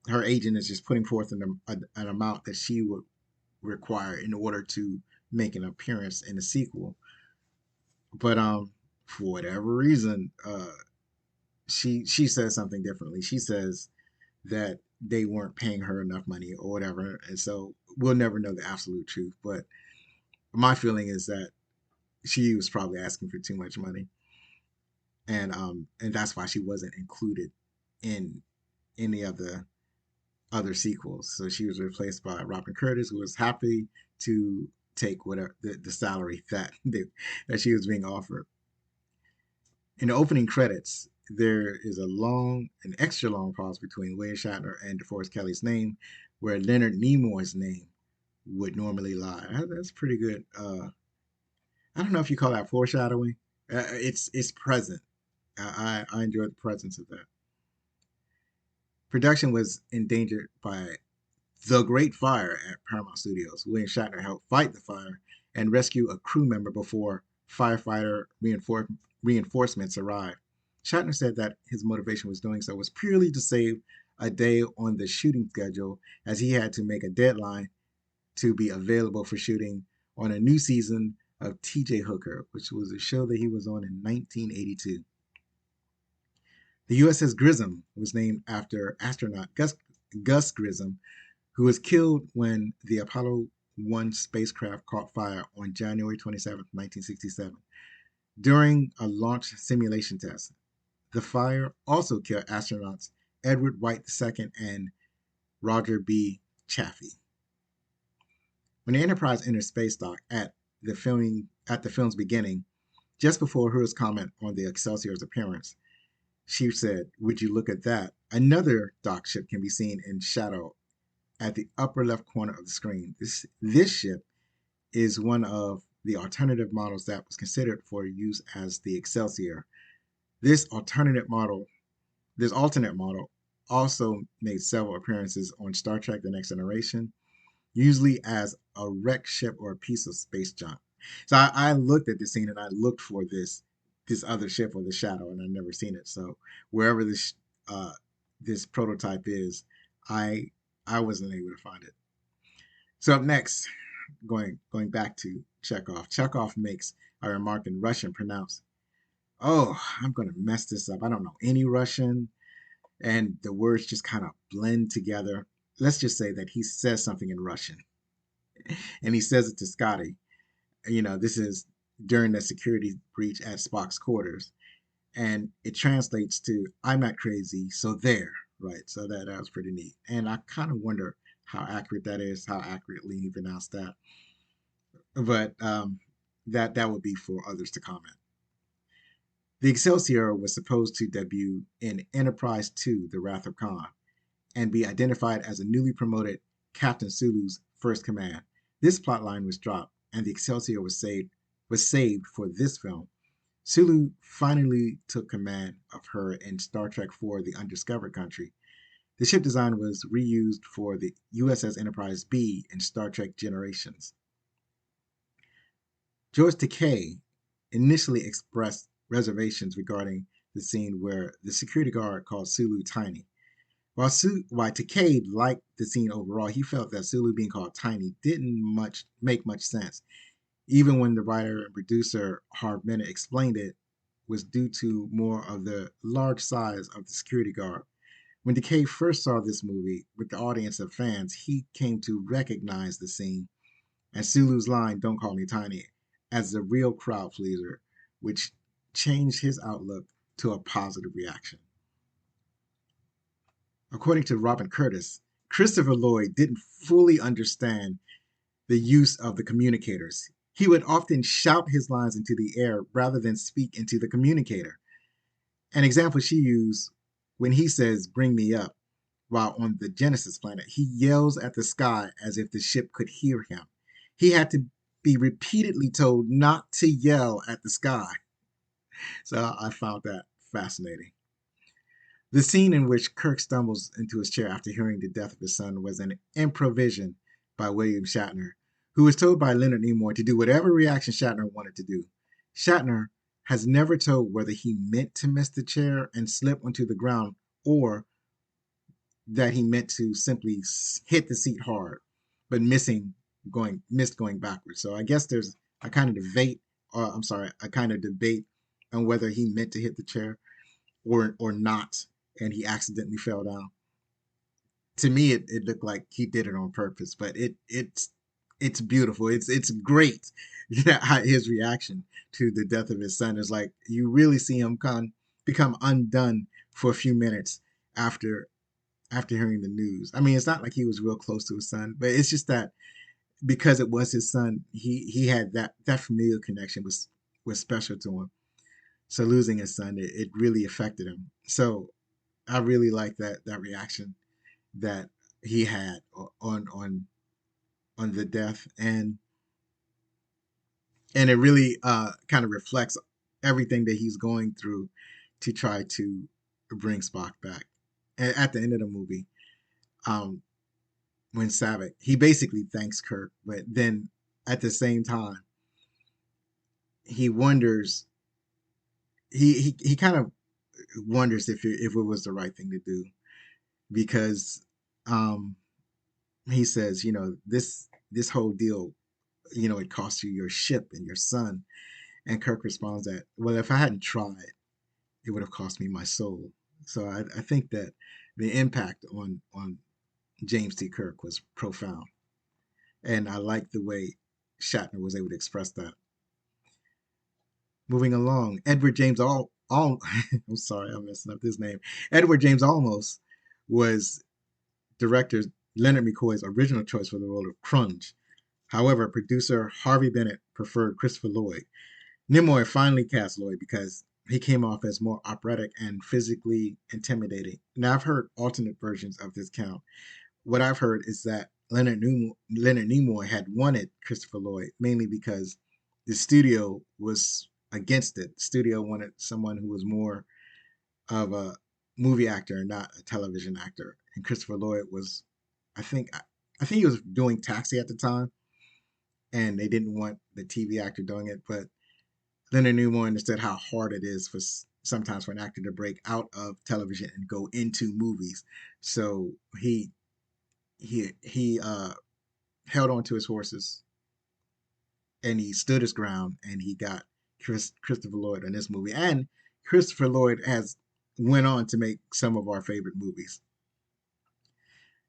her agent is just putting forth an amount that she would require in order to make an appearance in the sequel. But for whatever reason, she says something differently. She says that they weren't paying her enough money or whatever, and so we'll never know the absolute truth. But my feeling is that she was probably asking for too much money, and that's why she wasn't included in any of the other sequels. So she was replaced by Robin Curtis, who was happy to take whatever the salary that she was being offered. In the opening credits, there is an extra long pause between William Shatner and DeForest Kelly's name, where Leonard Nimoy's name would normally lie. That's pretty good. I don't know if you call that foreshadowing. It's present. I enjoy the presence of that. Production was endangered by the Great Fire at Paramount Studios. William Shatner helped fight the fire and rescue a crew member before firefighter reinforcements arrived. Shatner said that his motivation was doing so was purely to save a day on the shooting schedule, as he had to make a deadline to be available for shooting on a new season of TJ Hooker, which was a show that he was on in 1982. The USS Grissom was named after astronaut Gus Grissom, who was killed when the Apollo 1 spacecraft caught fire on January 27, 1967, during a launch simulation test. The fire also killed astronauts Edward White II and Roger B. Chaffee. When the Enterprise entered space dock at the film's beginning, just before Uhura's comment on the Excelsior's appearance, she said, "Would you look at that? Another dock ship can be seen in shadow at the upper left corner of the screen. This ship is one of the alternative models that was considered for use as the Excelsior. This alternate model also made several appearances on Star Trek: The Next Generation, usually as a wrecked ship or a piece of space junk." So I looked at the scene and I looked for this other ship or the shadow, and I've never seen it. So wherever this prototype is, I I wasn't able to find it. So up next, going back to Chekhov. Chekhov makes a remark in Russian pronounced, "Oh, I'm going to mess this up. I don't know any Russian." And the words just kind of blend together. Let's just say that he says something in Russian, and he says it to Scotty. This is during the security breach at Spock's quarters, and it translates to, "I'm not crazy, so there." Right? So that was pretty neat, and I kind of wonder how accurate that is, how accurately he pronounced that. But that would be for others to comment. The Excelsior was supposed to debut in Enterprise 2, The Wrath of Khan, and be identified as a newly promoted Captain Sulu's first command. This plotline was dropped, and the Excelsior was saved for this film. Sulu finally took command of her in Star Trek IV: The Undiscovered Country. The ship design was reused for the USS Enterprise B in Star Trek Generations. George Takei initially expressed reservations regarding the scene where the security guard called Sulu Tiny. While Takei liked the scene overall, he felt that Sulu being called Tiny didn't make much sense. Even when the writer and producer Harv Bennett explained it was due to more of the large size of the security guard. When Takei first saw this movie with the audience of fans, he came to recognize the scene and Sulu's line, "Don't call me Tiny," as the real crowd pleaser, which changed his outlook to a positive reaction. According to Robin Curtis, Christopher Lloyd didn't fully understand the use of the communicators. He would often shout his lines into the air rather than speak into the communicator. An example she used: when he says, "Bring me up," while on the Genesis planet, he yells at the sky as if the ship could hear him. He had to be repeatedly told not to yell at the sky. So I found that fascinating. The scene in which Kirk stumbles into his chair after hearing the death of his son was an improvisation by William Shatner, who was told by Leonard Nimoy to do whatever reaction Shatner wanted to do. Shatner has never told whether he meant to miss the chair and slip onto the ground, or that he meant to simply hit the seat hard, but missed going backwards. So I guess there's a kind of debate, a kind of debate on whether he meant to hit the chair or not, and he accidentally fell down. To me, it looked like he did it on purpose, but it's beautiful. It's great. Yeah, his reaction to the death of his son is like you really see him become undone for a few minutes after hearing the news. I mean, it's not like he was real close to his son, but it's just that because it was his son, he had that familial connection was special to him. So losing his son, it really affected him. So I really like that reaction that he had on the death, and it really kind of reflects everything that he's going through to try to bring Spock back. At the end of the movie, um, when Savick, he basically thanks Kirk, but then at the same time, he wonders, he kind of wonders if it was the right thing to do because um, he says, this whole deal, it cost you your ship and your son. And Kirk responds that, well, if I hadn't tried, it would have cost me my soul. So I think that the impact on James T. Kirk was profound. And I like the way Shatner was able to express that. Moving along, Edward James All I'm sorry, I'm messing up his name. Edward James Olmos was director Leonard McCoy's original choice for the role of Crunch. However, producer Harvey Bennett preferred Christopher Lloyd. Nimoy finally cast Lloyd because he came off as more operatic and physically intimidating. Now, I've heard alternate versions of this count. What I've heard is that Leonard Nimoy had wanted Christopher Lloyd mainly because the studio was against it. The studio wanted someone who was more of a movie actor and not a television actor. And Christopher Lloyd was, I think he was doing Taxi at the time, and they didn't want the TV actor doing it. But Leonard Nimoy understood how hard it is for sometimes for an actor to break out of television and go into movies. So he held on to his horses and he stood his ground and he got Christopher Lloyd in this movie. And Christopher Lloyd has went on to make some of our favorite movies.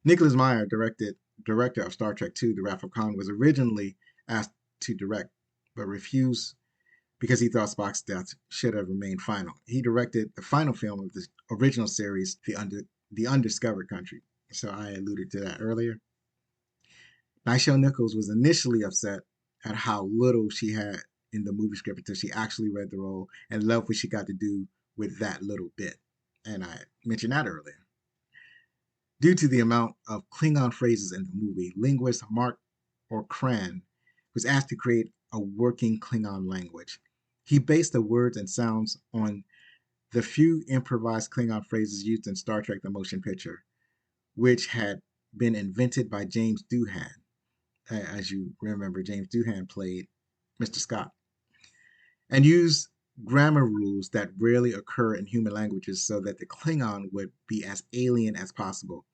Nicholas Meyer, director of Star Trek II: The Wrath of Khan, was originally asked to direct, but refused because he thought Spock's death should have remained final. He directed the final film of the original series, The Undiscovered Country. So I alluded to that earlier. Nichelle Nichols was initially upset at how little she had in the movie script until she actually read the role and loved what she got to do with that little bit. And I mentioned that earlier. Due to the amount of Klingon phrases in the movie, linguist Mark Orkran was asked to create a working Klingon language. He based the words and sounds on the few improvised Klingon phrases used in Star Trek The Motion Picture, which had been invented by James Doohan. As you remember, James Doohan played Mr. Scott, and used grammar rules that rarely occur in human languages so that the Klingon would be as alien as possible.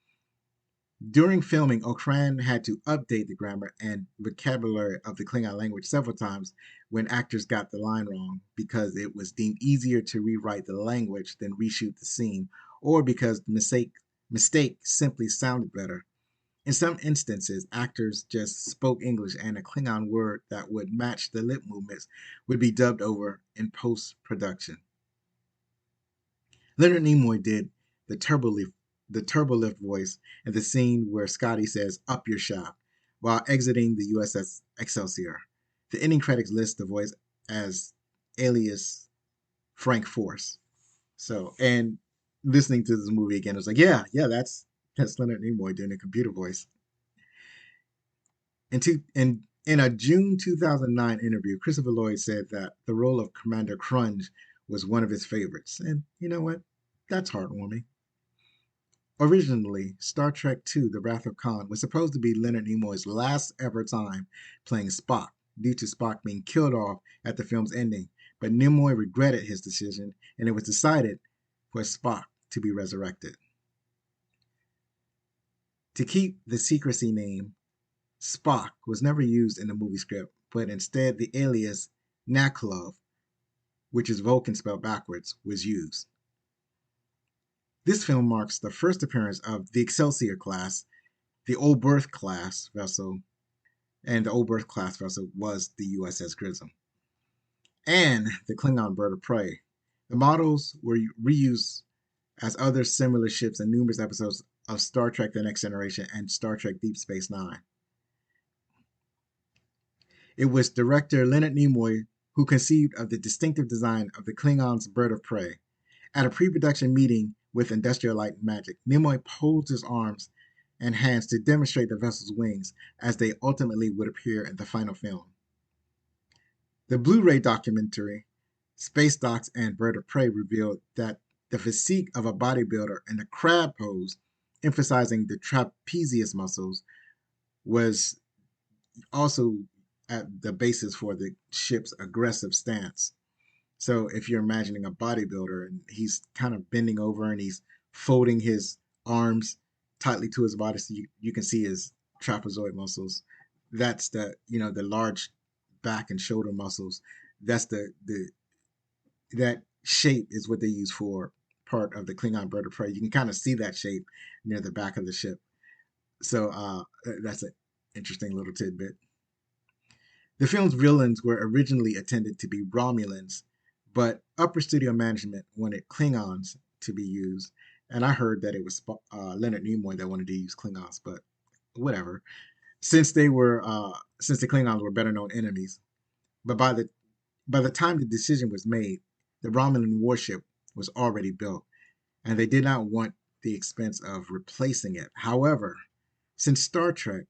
During filming, Okran had to update the grammar and vocabulary of the Klingon language several times when actors got the line wrong because it was deemed easier to rewrite the language than reshoot the scene, or because the mistake simply sounded better. In some instances, actors just spoke English and a Klingon word that would match the lip movements would be dubbed over in post-production. Leonard Nimoy did the turbolift voice in the scene where Scotty says, "Up your shot," while exiting the USS Excelsior. The ending credits list the voice as alias Frank Force. So, and listening to this movie again, I was like, yeah, that's Leonard Nimoy doing a computer voice. In a June 2009 interview, Christopher Lloyd said that the role of Commander Crunch was one of his favorites. And you know what? That's heartwarming. Originally, Star Trek II: The Wrath of Khan was supposed to be Leonard Nimoy's last ever time playing Spock, due to Spock being killed off at the film's ending, but Nimoy regretted his decision, and it was decided for Spock to be resurrected. To keep the secrecy name, Spock was never used in the movie script, but instead the alias Naklov, which is Vulcan spelled backwards, was used. This film marks the first appearance of the Excelsior class, the Oberth class vessel, and the Oberth class vessel was the USS Grissom, and the Klingon bird of prey. The models were reused as other similar ships in numerous episodes of Star Trek The Next Generation and Star Trek Deep Space Nine. It was director Leonard Nimoy who conceived of the distinctive design of the Klingon's bird of prey. At a pre-production meeting with Industrial Light and Magic, Nimoy posed his arms and hands to demonstrate the vessel's wings as they ultimately would appear in the final film. The Blu-ray documentary, Space Docs and Bird of Prey, revealed that the physique of a bodybuilder in the crab pose, emphasizing the trapezius muscles, was also at the basis for the ship's aggressive stance. So if you're imagining a bodybuilder and he's kind of bending over and he's folding his arms tightly to his body so you can see his trapezoid muscles. That's the large back and shoulder muscles. That's that shape is what they use for part of the Klingon bird of prey. You can kind of see that shape near the back of the ship. So that's an interesting little tidbit. The film's villains were originally intended to be Romulans, but upper studio management wanted Klingons to be used, and I heard that it was Leonard Nimoy that wanted to use Klingons, but whatever. Since the Klingons were better known enemies, but by the time the decision was made, the Romulan warship was already built, and they did not want the expense of replacing it. However, since Star Trek,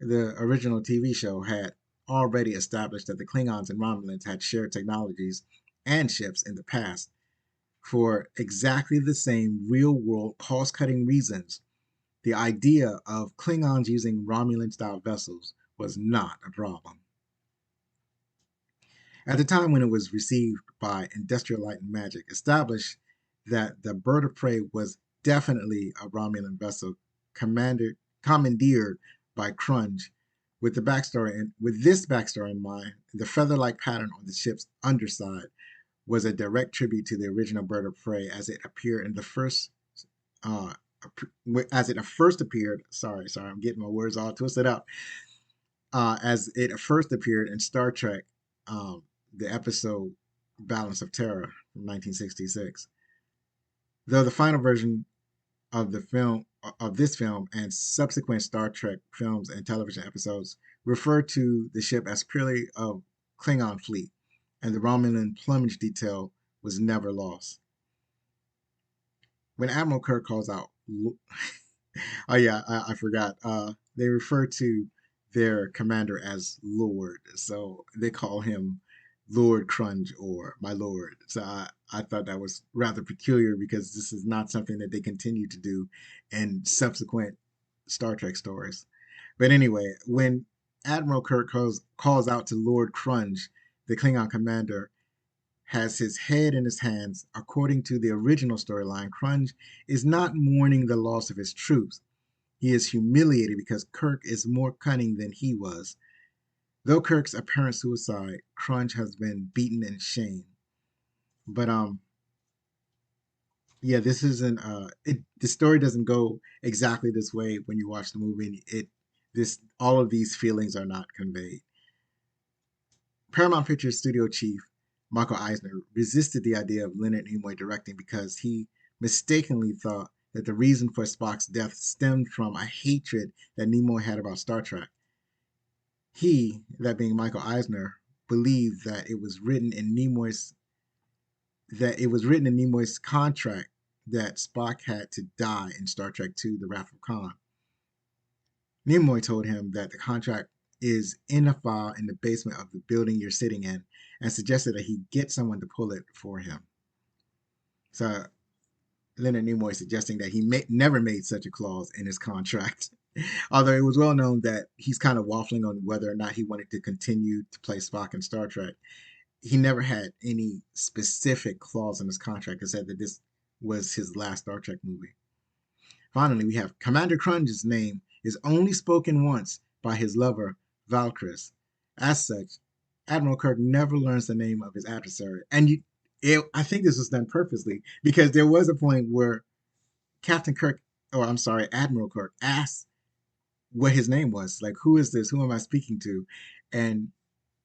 the original TV show, had already established that the Klingons and Romulans had shared technologies and ships in the past for exactly the same real world cost cutting reasons, the idea of Klingons using Romulan style vessels was not a problem. At the time when it was received by Industrial Light and Magic, established that the bird of prey was definitely a Romulan vessel commandeered by Crunch. With this backstory in mind, the feather-like pattern on the ship's underside was a direct tribute to the original bird of prey as it appeared in the first uh, as it first appeared. Sorry, I'm getting my words all twisted up. As it first appeared in Star Trek, the episode Balance of Terror from 1966. Though the final version of this film and subsequent Star Trek films and television episodes refer to the ship as purely a Klingon fleet, and the Romulan plumage detail was never lost. When Admiral Kirk calls out, oh yeah, I forgot. They refer to their commander as Lord, so they call him Lord Crunch or my Lord. So I thought that was rather peculiar because this is not something that they continue to do in subsequent Star Trek stories. But anyway, when Admiral Kirk calls out to Lord Crunch, the Klingon commander has his head in his hands. According to the original storyline, Crunch is not mourning the loss of his troops. He is humiliated because Kirk is more cunning than he was. Though Kirk's apparent suicide, Crunch has been beaten and shamed. But yeah, this isn't the story doesn't go exactly this way when you watch the movie. All of these feelings are not conveyed. Paramount Pictures studio chief Michael Eisner resisted the idea of Leonard Nimoy directing because he mistakenly thought that the reason for Spock's death stemmed from a hatred that Nimoy had about Star Trek. He, that being Michael Eisner, believed that it was written in Nimoy's contract that Spock had to die in Star Trek II: The Wrath of Khan. Nimoy told him that the contract is in a file in the basement of the building you're sitting in and suggested that he get someone to pull it for him. So Leonard Nimoy suggesting that he never made such a clause in his contract. Although it was well known that he's kind of waffling on whether or not he wanted to continue to play Spock in Star Trek. He never had any specific clause in his contract that said that this was his last Star Trek movie. Finally, we have Commander Crunch's name is only spoken once by his lover, Valkyris. As such, Admiral Kirk never learns the name of his adversary. And I think this was done purposely because there was a point where Captain Kirk, or I'm sorry, Admiral Kirk, asked what his name was. Like, who is this? Who am I speaking to? And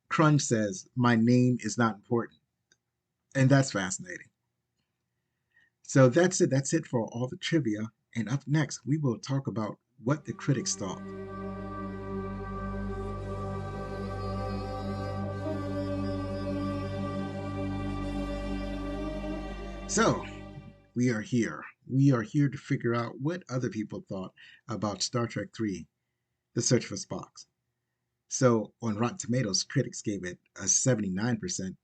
Crunch says, my name is not important. And that's fascinating. So that's it. That's it for all the trivia. And up next, we will talk about what the critics thought. So we are here. We are here to figure out what other people thought about Star Trek 3, The Search for Spock. So on Rotten Tomatoes, critics gave it a 79%.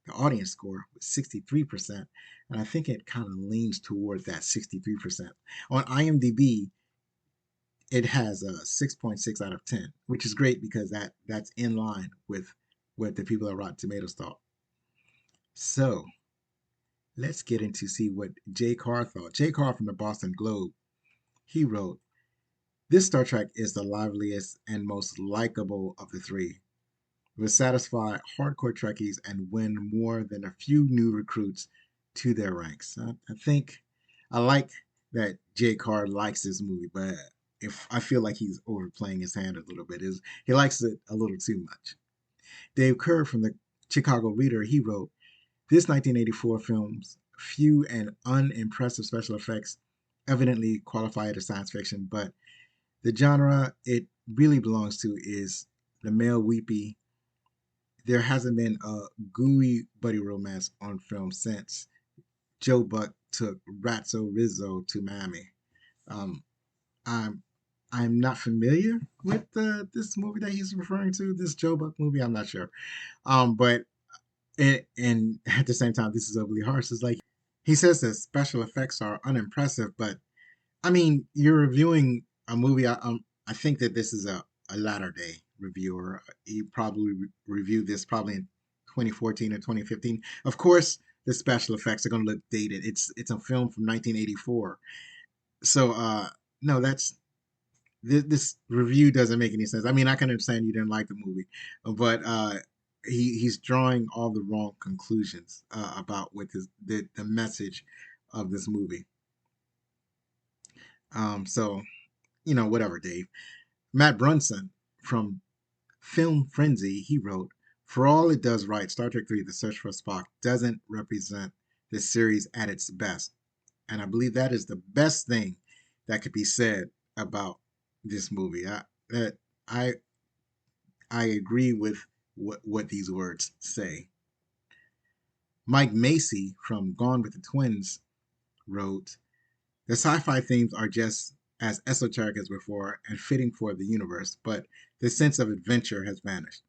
The audience score was 63%. And I think it kind of leans toward that 63%. On IMDb, it has a 6.6 out of 10, which is great because that's in line with what the people at Rotten Tomatoes thought. So let's get into see what Jay Carr thought. Jay Carr from the Boston Globe, he wrote, this Star Trek is the liveliest and most likable of the three. It will satisfy hardcore Trekkies and win more than a few new recruits to their ranks. I think I like that Jay Carr likes this movie, but if I feel like he's overplaying his hand a little bit, is he likes it a little too much. Dave Kerr from the Chicago Reader, he wrote, this 1984 film's few and unimpressive special effects evidently qualify it as science fiction, but the genre it really belongs to is the male weepy. There hasn't been a gooey buddy romance on film since Joe Buck took Ratso Rizzo to Miami. Um, I'm I'm not familiar with this movie that he's referring to, this Joe Buck movie. I'm not sure. But and at the same time, this is overly harsh. It's like he says that special effects are unimpressive, but I mean, you're reviewing a movie. I think that this is a latter day reviewer. He probably reviewed this probably in 2014 or 2015. Of course, the special effects are going to look dated. It's a film from 1984. So no, that's this review doesn't make any sense. I mean, I can understand you didn't like the movie, but he's drawing all the wrong conclusions about what the message of this movie. So whatever, Dave. Matt Brunson from Film Frenzy, he wrote, for all it does right, Star Trek 3, The Search for Spock doesn't represent the series at its best. And I believe that is the best thing that could be said about this movie. I, I agree with what these words say. Mike Macy from Gone with the Twins wrote, the sci-fi themes are just as esoteric as before and fitting for the universe, but the sense of adventure has vanished.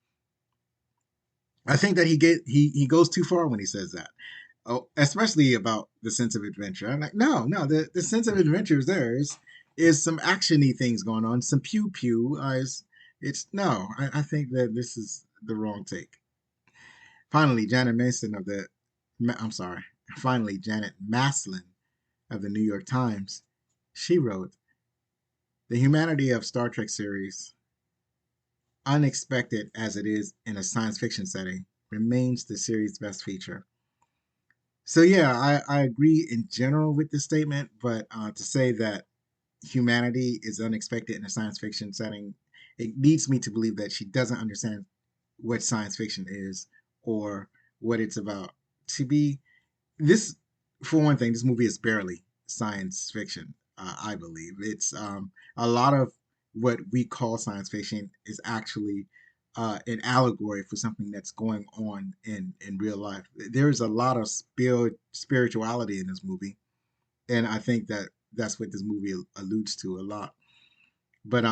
I think that he goes too far when he says that. Oh, especially about the sense of adventure. I'm like, no, the sense of adventure is there. Is some actiony things going on, some pew pew. It's no. I think that this is the wrong take. Finally, Janet Mason of the, I'm sorry. Finally, Janet Maslin of the New York Times, she wrote, the humanity of Star Trek series, unexpected as it is in a science fiction setting, remains the series' best feature. So yeah, I agree in general with this statement, but to say that humanity is unexpected in a science fiction setting, it leads me to believe that she doesn't understand what science fiction is or what it's about. To be this, for one thing, this movie is barely science fiction. I believe it's a lot of what we call science fiction is actually an allegory for something that's going on in real life. There's a lot of spirituality in this movie, and I think that that's what this movie alludes to a lot. But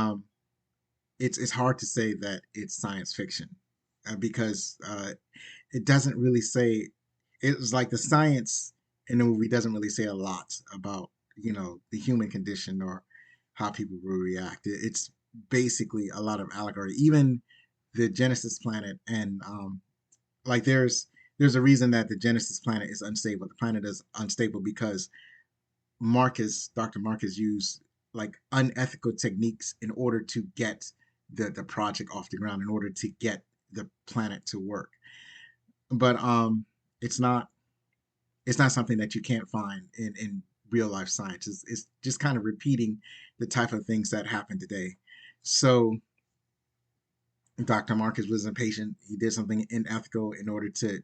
it's hard to say that it's science fiction because it doesn't really say. It's like the science in the movie doesn't really say a lot about the human condition or how people will react. It's basically a lot of allegory. Even the Genesis planet and like there's a reason that the Genesis planet is unstable. The planet is unstable because Dr. Marcus used like unethical techniques in order to get the project off the ground, in order to get the planet to work. But it's not it's not something that you can't find in real life science. It's just kind of repeating the type of things that happen today. So Dr. Marcus was impatient. He did something unethical in order to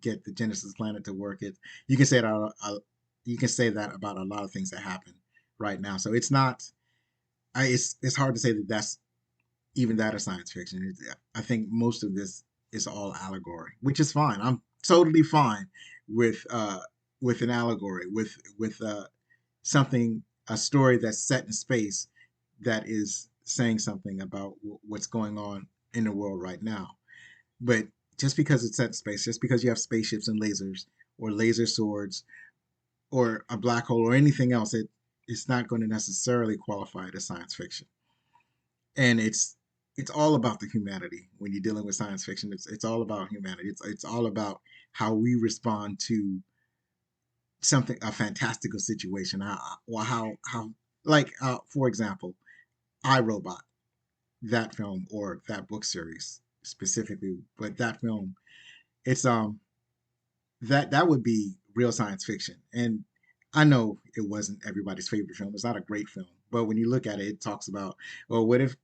get the Genesis planet to work. It you can say that you can say that about a lot of things that happen right now. So it's not. It's hard to say that that's even that a science fiction. I think most of this is all allegory, which is fine. I'm totally fine with an allegory, with something, a story that's set in space that is saying something about what's going on in the world right now. But just because it's set in space, just because you have spaceships and lasers or laser swords or a black hole or anything else, it's not going to necessarily qualify it as science fiction. And it's all about the humanity when you're dealing with science fiction. It's all about humanity. It's all about how we respond to something, a fantastical situation. How like for example, iRobot, that film or that book series specifically, but that film, it's that would be real science fiction. And I know it wasn't everybody's favorite film. It's not a great film, but when you look at it, it talks about, well, what if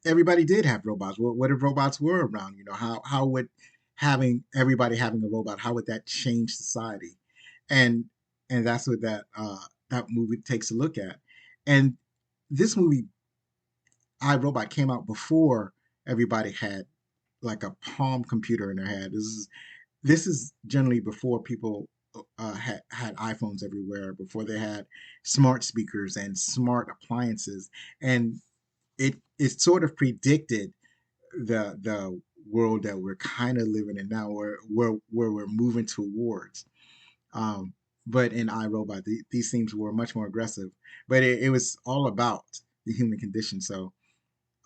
everybody did have robots? What if robots were around? How would having everybody having a robot, how would that change society? And and that's what that movie takes a look at. And this movie, iRobot, came out before everybody had like a palm computer in their head. This is generally before people had iPhones everywhere, before they had smart speakers and smart appliances, and it sort of predicted the world that we're kind of living in now, where we're moving towards. Um, but in iRobot, these themes were much more aggressive, but it was all about the human condition. So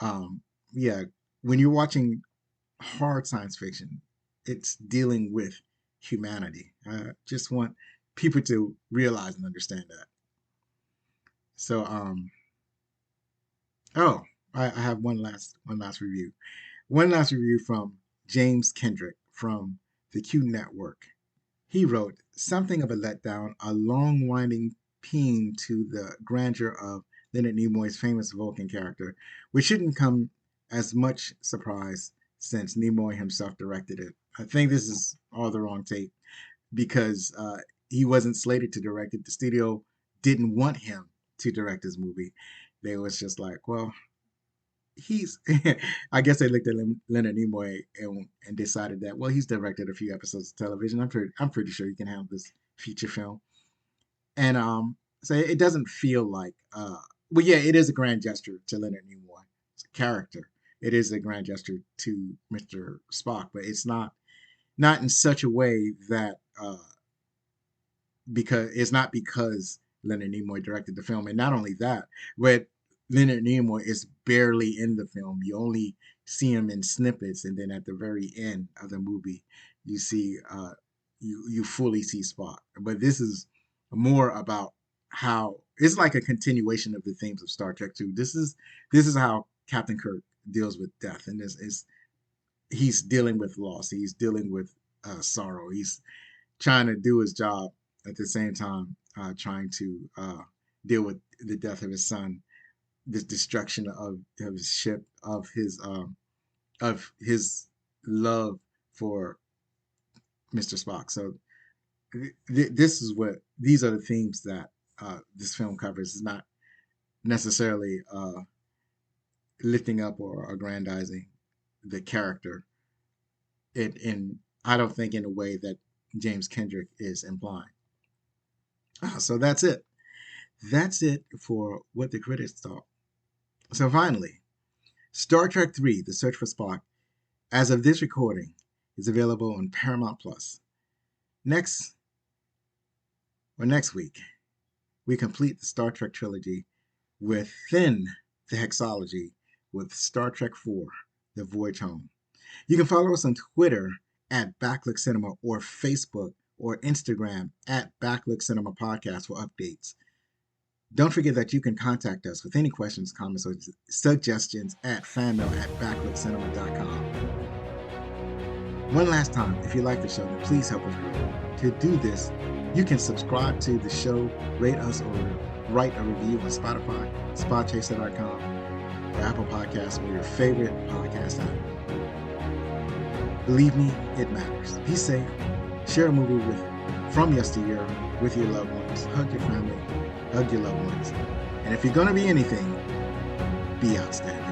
um, yeah, when you're watching hard science fiction, it's dealing with humanity. I just want people to realize and understand that. So, oh, I have one last review. One last review from James Kendrick from the Q Network. He wrote something of a letdown, a long winding paean to the grandeur of Leonard Nimoy's famous Vulcan character, which shouldn't come as much surprise since Nimoy himself directed it. I think this is all the wrong take because he wasn't slated to direct it. The studio didn't want him to direct this movie. They was just like, well, he's. I guess they looked at Leonard Nimoy and decided that, well, he's directed a few episodes of television. I'm pretty sure he can handle this feature film. And so it doesn't feel like. Well, yeah, it is a grand gesture to Leonard Nimoy. It's a character. It is a grand gesture to Mr. Spock, but it's not in such a way that because it's not because Leonard Nimoy directed the film, and not only that, but Leonard Nimoy is barely in the film. You only see him in snippets, and then at the very end of the movie, you see you fully see Spock. But this is more about how it's like a continuation of the themes of Star Trek 2. This is how Captain Kirk deals with death, and this is he's dealing with loss. He's dealing with sorrow. He's trying to do his job at the same time, trying to deal with the death of his son, the destruction of his ship, of his love for Mr. Spock. So this is what these are the themes that this film covers. It's not necessarily lifting up or aggrandizing the character. I don't think in a way that James Kendrick is implying. So that's it. That's it for what the critics thought. So finally, Star Trek 3, The Search for Spock, as of this recording, is available on Paramount Plus. Next week, we complete the Star Trek trilogy within the hexalogy with Star Trek 4, The Voyage Home. You can follow us on Twitter at Backlook Cinema or Facebook or Instagram at Backlook Cinema Podcast for updates. Don't forget that you can contact us with any questions, comments, or suggestions at fanmail@backlookcinema.com. One last time, if you like the show, then please help us grow. To do this, you can subscribe to the show, rate us, or write a review on Spotify, spotchaser.com, or Apple Podcasts, or your favorite podcast app. Believe me, it matters. Be safe. Share a movie from yesteryear with your loved ones. Hug your family. Hug your loved ones. And if you're going to be anything, be outstanding.